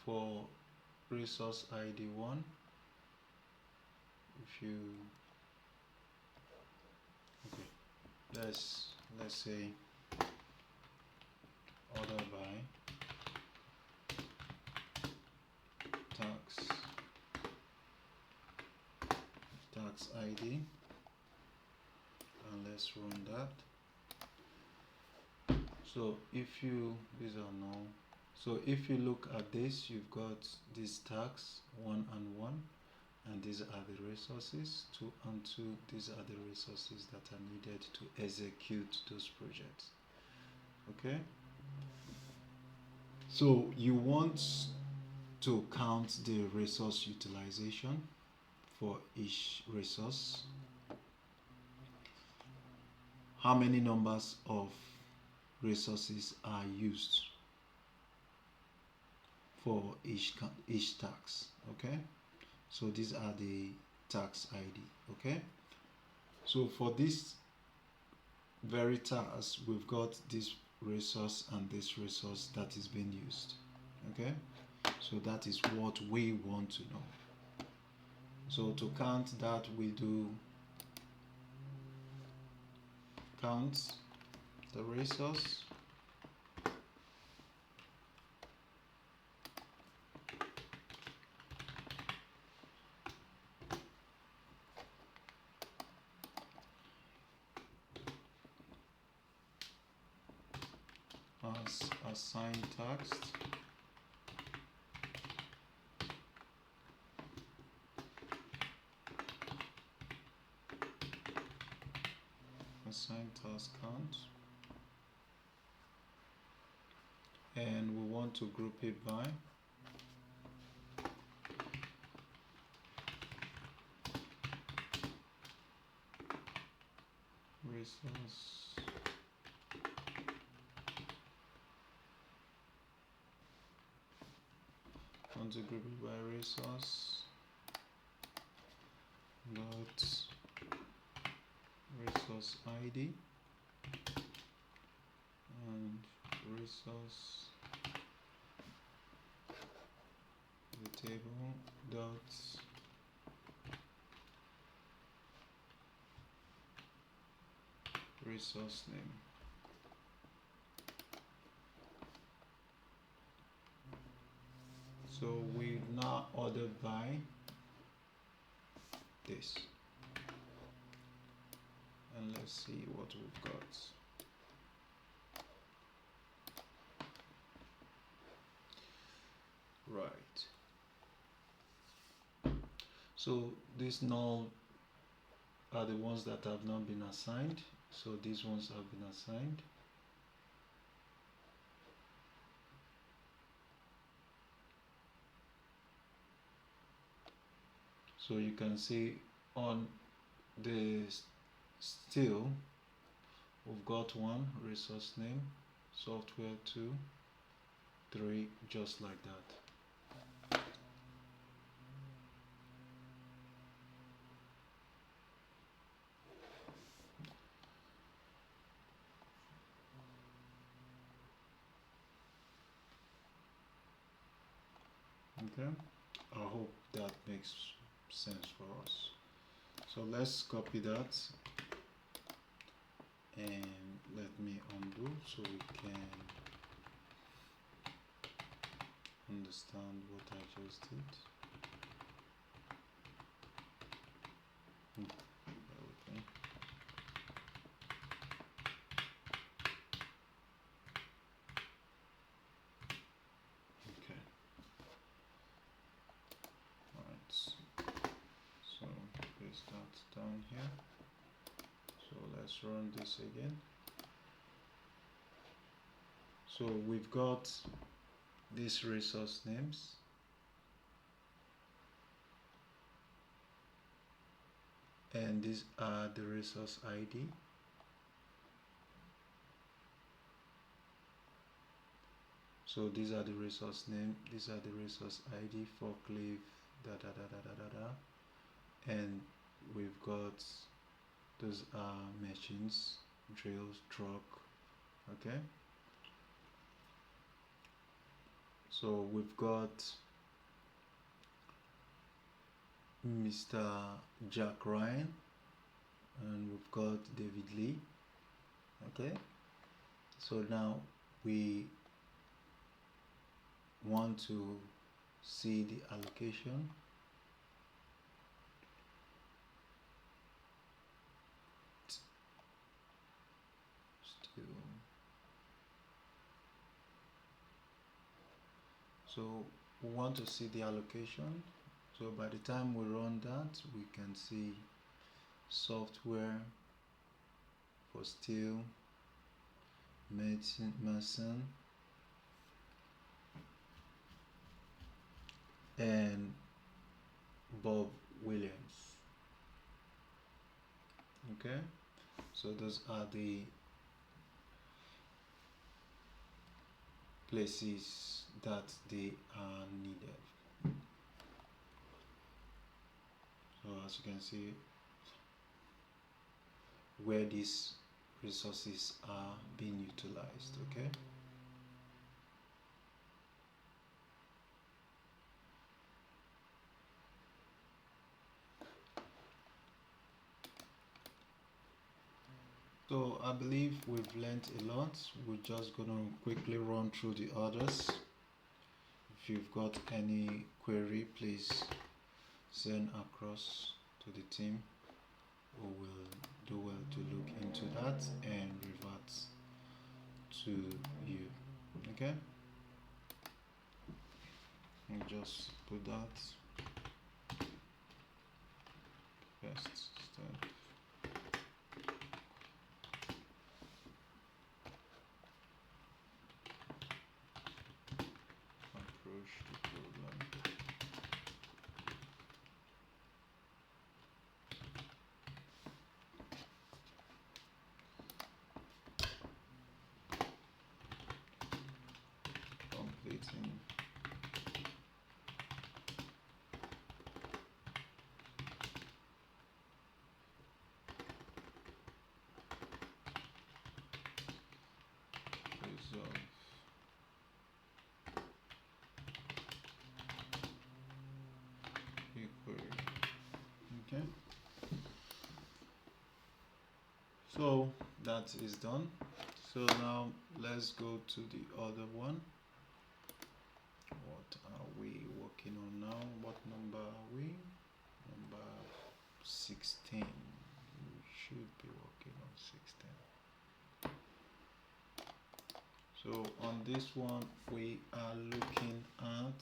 Speaker 1: for resource ID 1, if you let's say order by tax ID, and let's run that. So if you, these are null. So if you look at this, you've got these tags 1 and 1, and these are the resources. 2 and 2, these are the resources that are needed to execute those projects. Okay, so you want to count the resource utilization for each resource. How many numbers of resources are used for each tax? Okay, so these are the tax ID. Okay, so for this very task, we've got this resource and this resource that is being used. Okay, so that is what we want to know. So to count that, we do count the resource as assigned text assigned task count, and we want to group it by resource want to group it by resource dot resource ID and resource the table dot resource name. So we now order by this, and let's see what we've got. Right, so these null are the ones that have not been assigned, so these ones have been assigned. So you can see on the still, we've got 1 resource name, software 2, 3, just like that. Okay, I hope that makes sense for us. So let's copy that and let me undo so we can understand what I just did. Bear with me. Okay. Alright. So paste that down here. So let's run this again. So we've got these resource names, and these are the resource ID. So these are the resource name, these are the resource ID, forklift, and we've got those are machines, drills, truck. Okay, so we've got Mr. Jack Ryan, and we've got David Lee. Okay, so now we want to see the allocation. So we want to see the allocation. So by the time we run that, we can see software for steel, mason, and Bob Williams. Okay, so those are the places that they are needed. So as you can see, where these resources are being utilized. Okay, so I believe we've learned a lot. We're just gonna quickly run through the others. If you've got any query, please send across to the team, who will do well to look into that and revert to you. Okay, and just put that first step. Approach the problem. Completing resolve. Query. Okay, so that is done. So now let's go to the other one. What are we working on now? What number are we? Number 16. We should be working on 16. So on this one we are looking at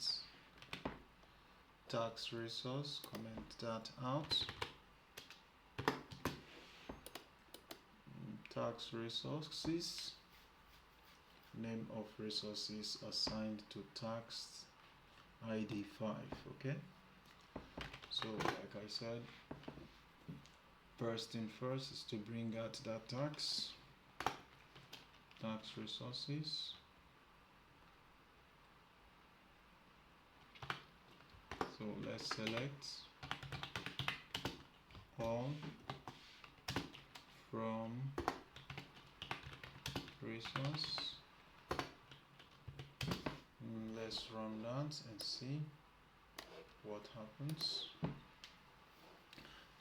Speaker 1: tax resource. Comment that out. Tax resources, name of resources assigned to tax ID 5. Okay, so like I said, first thing first is to bring out that tax resources. So let's select all from resource. Let's run that and see what happens.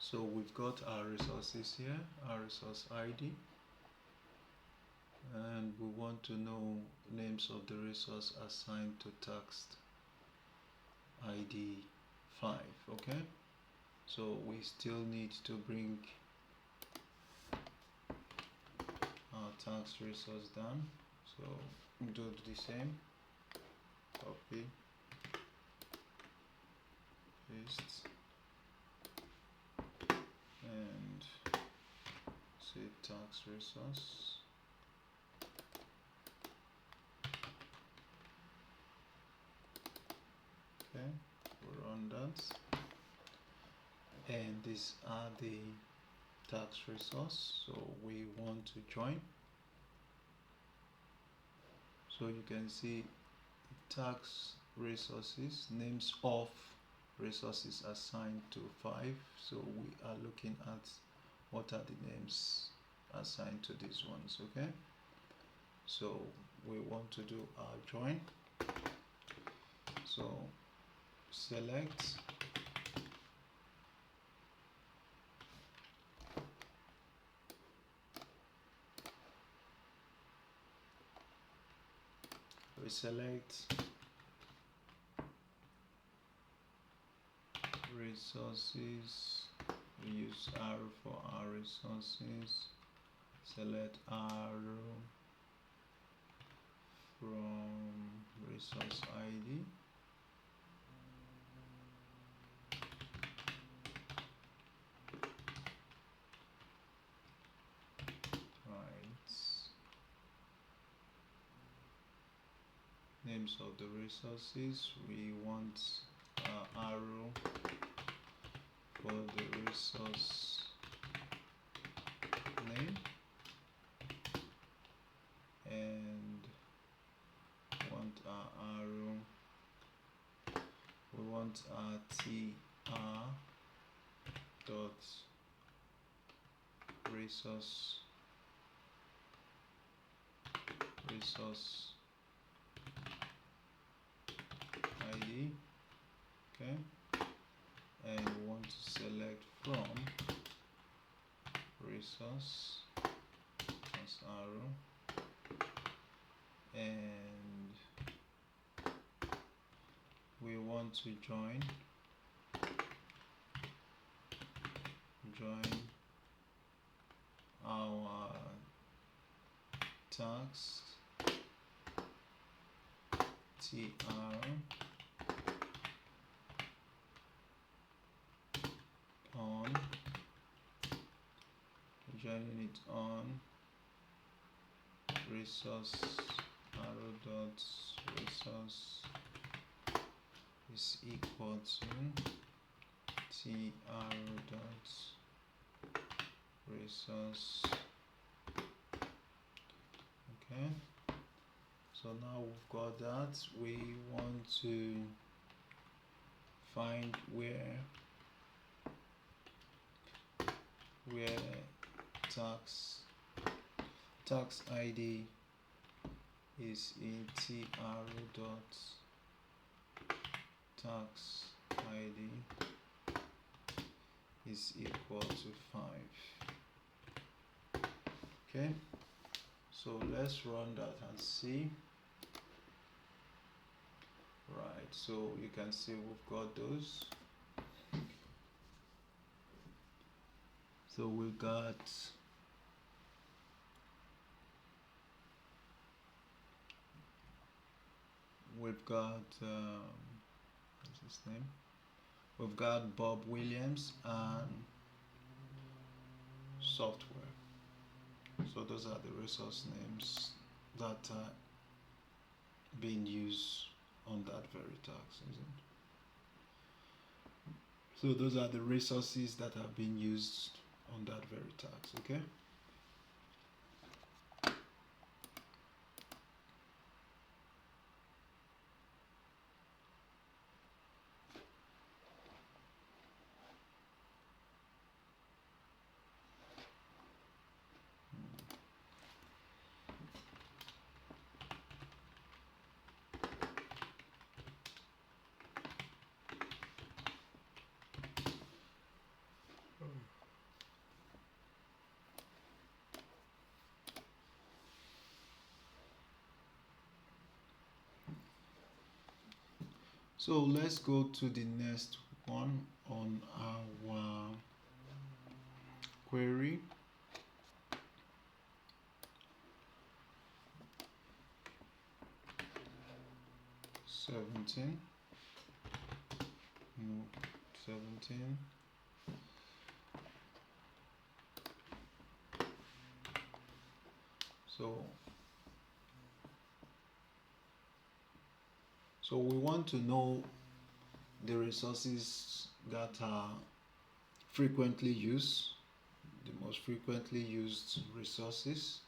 Speaker 1: So we've got our resources here, our resource ID, and we want to know names of the resource assigned to text ID 5. Okay, so we still need to bring our tax resource down, so do the same, copy, paste, and say tax resource. Okay, we'll run that, and these are the tax resource, so we want to join. So you can see tax resources, names of resources assigned to 5. So we are looking at what are the names assigned to these ones. Okay, so we want to do our join. So select we select resources, we use arrow for our resources, select arrow from resource ID, right, names of the resources, we want arrow for the resource name, and want our arrow, we want our tr dot resource ID. Okay, and we want to select from resource as arrow, and we want to join our tax tr on, joining it on resource arrow dot resource is equal to t arrow dot resource. Okay, so now we've got that. We want to find where tax ID is in tr dot tax ID is equal to 5. Okay, so let's run that and see. Right, so you can see we've got those. So we've got what's his name? We've got Bob Williams and software. So those are the resource names that are being used on that very tax, isn't it? So those are the resources that have been used on that very tax. Okay. So let's go to the next one on our query. Seventeen. No, 17. So we want to know the resources that are frequently used, the most frequently used resources,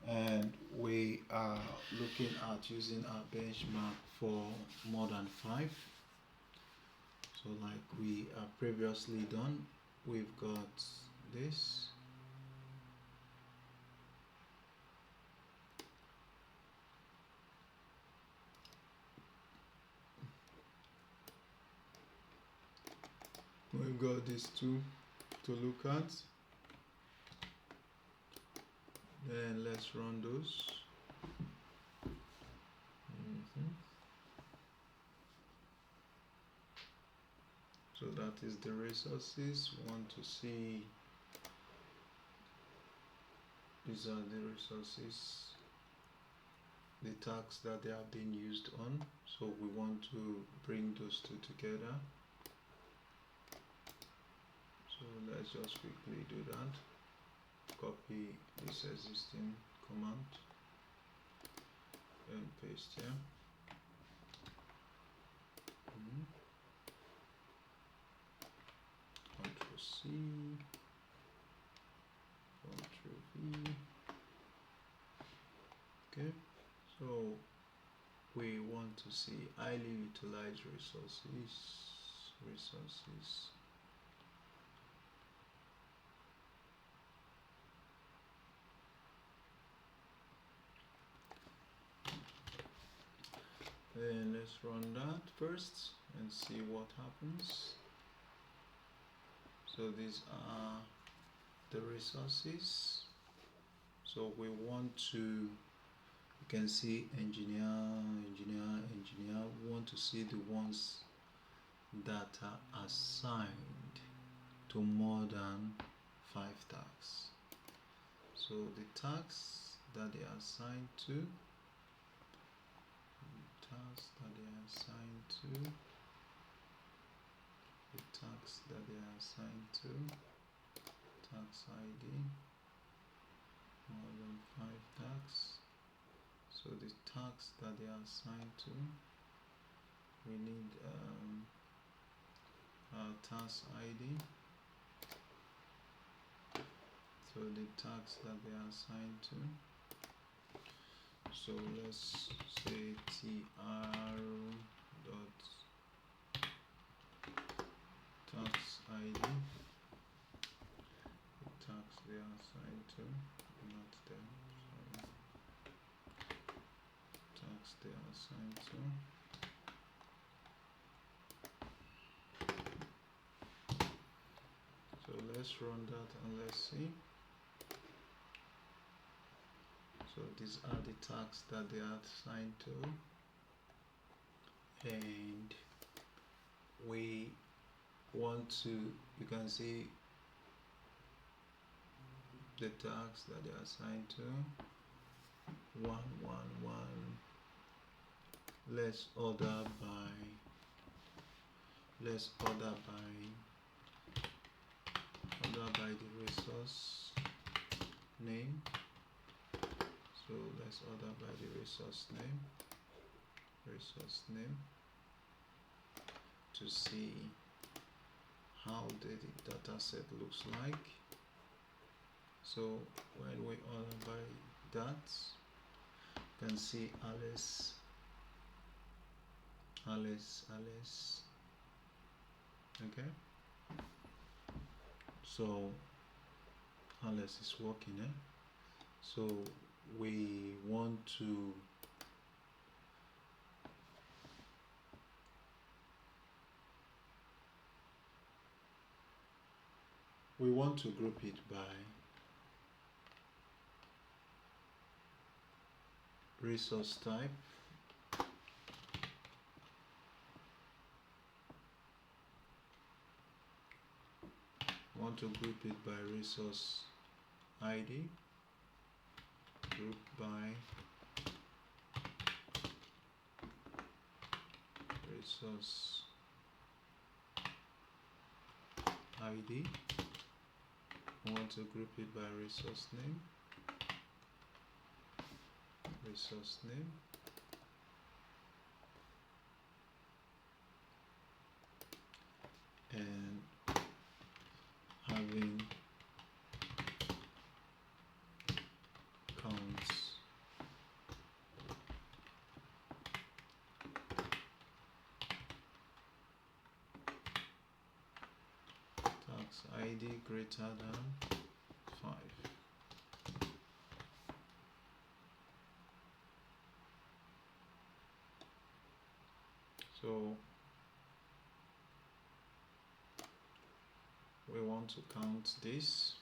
Speaker 1: and we are looking at using our benchmark for more than 5. So like we have previously done, we've got this. We've got these two to look at. Then let's run those. So that is the resources. We want to see, these are the resources, the tags that they are being used on. So we want to bring those two together. So let's just quickly do that. Copy this existing command and paste here. Ctrl C, Ctrl V. Okay, so we want to see highly utilized resources. Then let's run that first and see what happens. So these are the resources. So we want to, you can see engineer. We want to see the ones that are assigned to more than 5 tags. So the tags that they are assigned to, the tags that they are assigned to, tags ID, more than 5 tags. So the tags that they are assigned to, we need task ID. So the tags that they are assigned to, so let's say tr dot tax ID, the tags they are assigned to, not them, sorry, tags they are assigned to. So let's run that and let's see. So these are the tags that they are assigned to, and we want to, you can see the tags that they are assigned to. 1, 1, 1. Let's order by the resource name. So let's order by the resource name to see how the data set looks like. So when we order by that, you can see Alice. Okay, so Alice is working, so we want to group it by resource type. Want to group it by resource ID, group by resource ID. Want to group it by resource name, and having counts tax ID greater than 5. So we want to count this.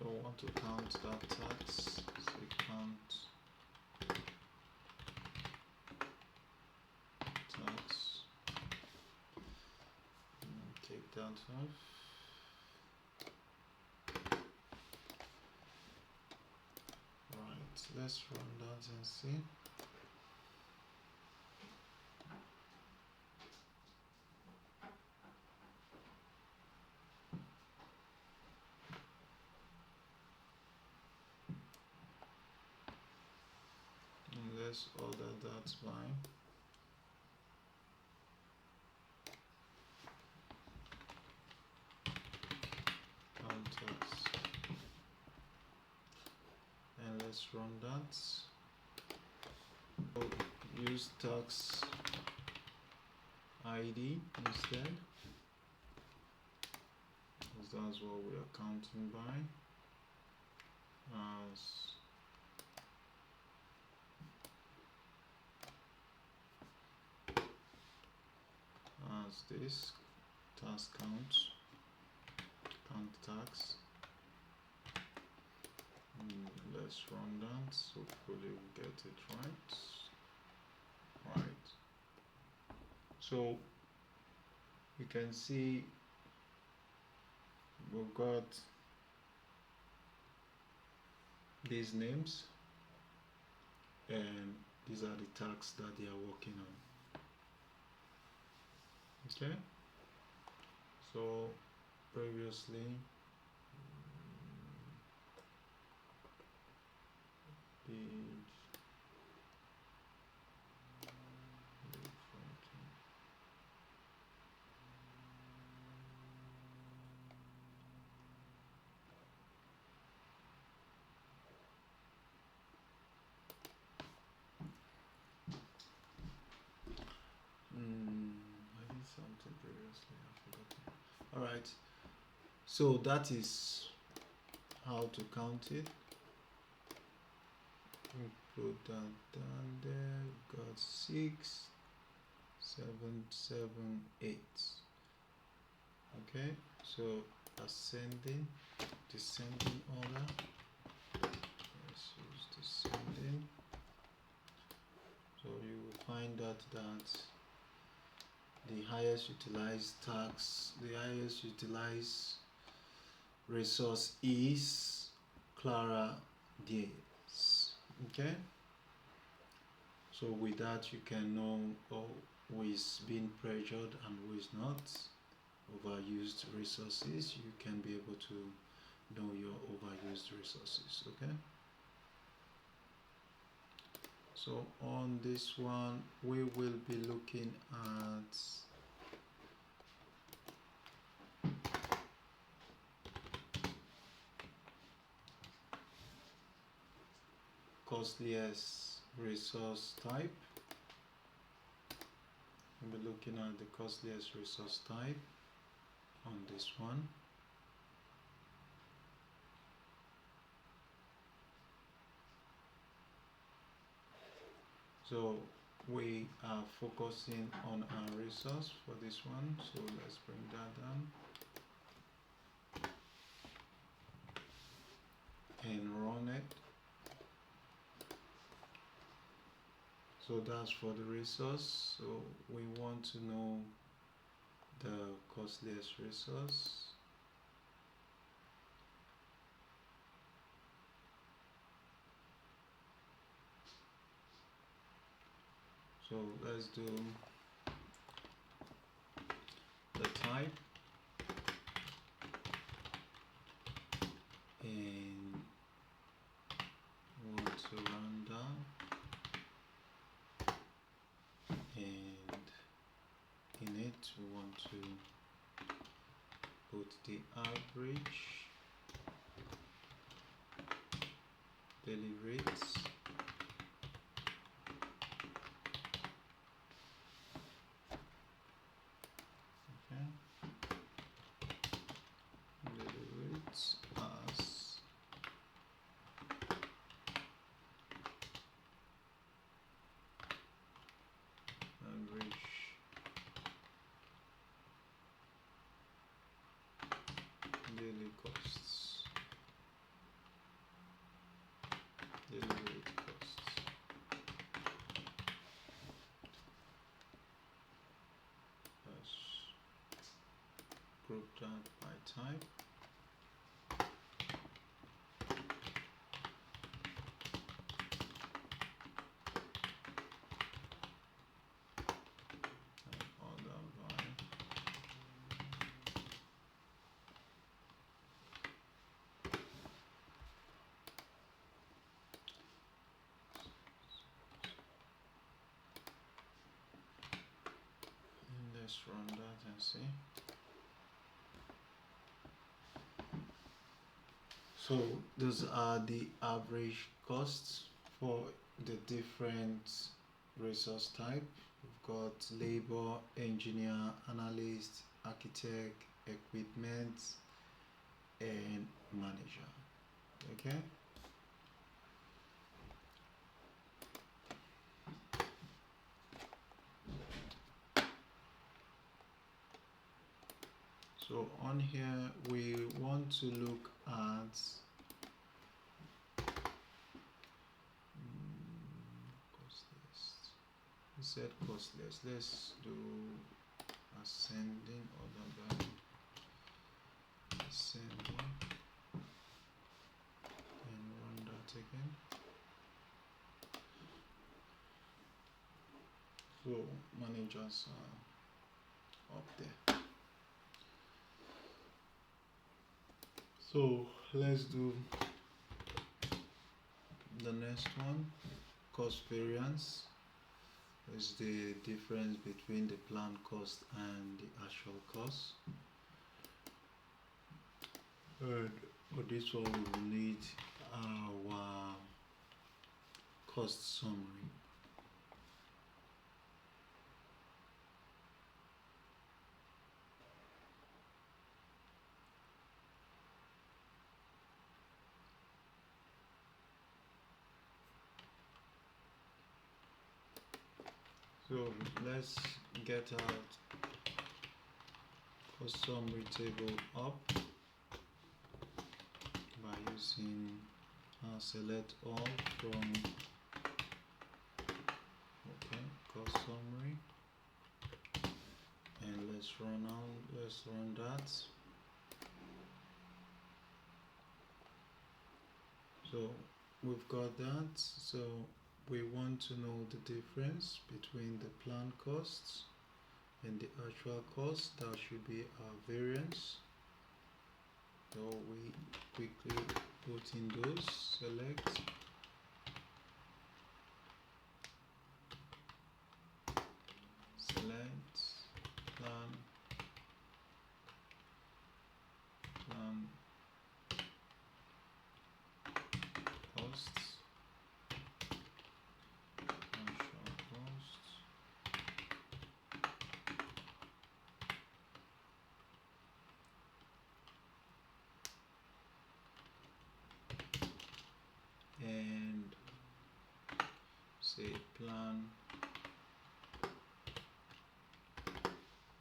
Speaker 1: So I want to count that tax, so count tax, and take that off. Right, let's run that and see. Let's order that by counters, and let's run that. So use tax ID instead, because that's what we are counting by, as this tax count tax. Let's run that, so hopefully we get it right. So you can see we've got these names, and these are the tasks that they are working on. Okay, so previously I did something previously, I forgot. Alright, so that is how to count it. We put that down there, got 6, 7, 7, 8. Okay, so ascending, descending order. Let's use descending. So you will find out that the highest utilized tax, the highest utilized resource is Clara Diaz. Okay, so with that you can know who is being pressured and who is not. Overused resources, you can be able to know your overused resources. Okay, so on this one we will be looking at costliest resource type. we'll be looking at the costliest resource type on this one. So we are focusing on our resource for this one, so let's bring that down and run it. So that's for the resource. So we want to know the costliest resource. So let's do the type and want to run down, and in it we want to put the average daily rates, okay, daily rates as average daily costs, daily rate costs. Let's group that by type. And order by let's run that and see. So those are the average costs for the different resource type. We've got labor, engineer, analyst, architect, equipment, and manager. Okay. So on here we want to look at cost list. We said cost list. Let's do ascending order by ascending and run that again. So managers are up there. So let's do the next one. Cost variance is the difference between the planned cost and the actual cost. And for this one we will need our cost summary. So let's get out cost summary table up by using select all from cost summary, and let's run that. So we've got that. So we want to know the difference between the planned costs and the actual cost. That should be our variance. So we quickly put in those, select, plan, costs, actual costs, and say plan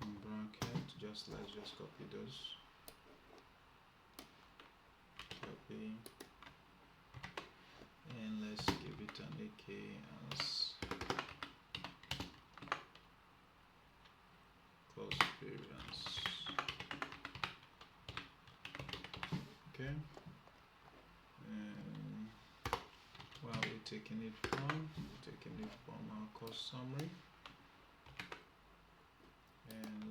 Speaker 1: in bracket. Let's just copy those. Copy, and let's give it an AK as cost variance. Okay. Where are we taking it from? We're taking it from our cost summary, and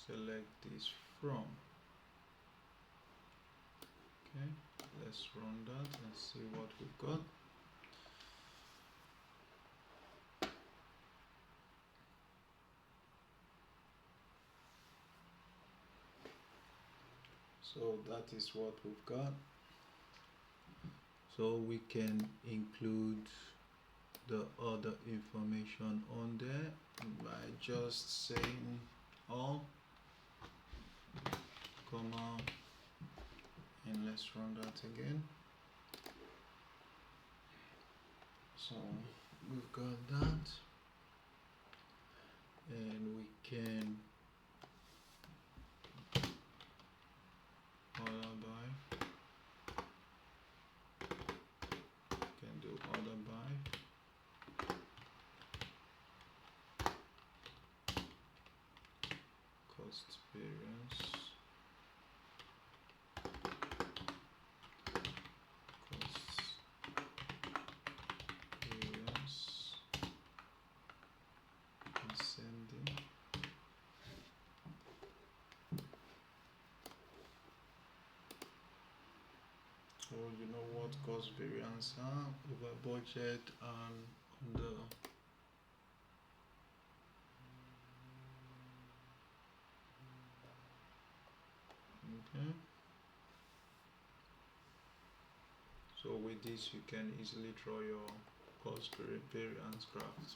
Speaker 1: select this from. Okay, let's run that and see what we've got. So that is what we've got. So we can include the other information on there by just saying all, comma, and let's run that again. So we've got that, and we can order by, can do order by, cost variance, ascending. So you know what cost variance are, over budget and under. Okay. So with this you can easily draw your cost variance graphs.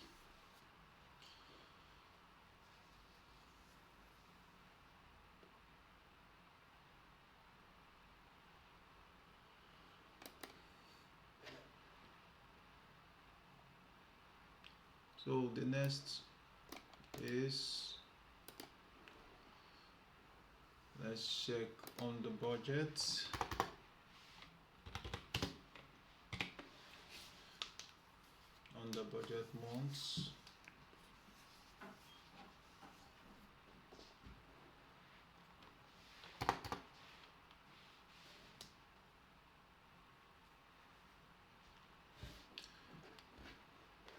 Speaker 1: So the next is, let's check on the budget. On the budget months,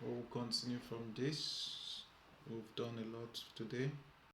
Speaker 1: we'll continue from this. We've done a lot today.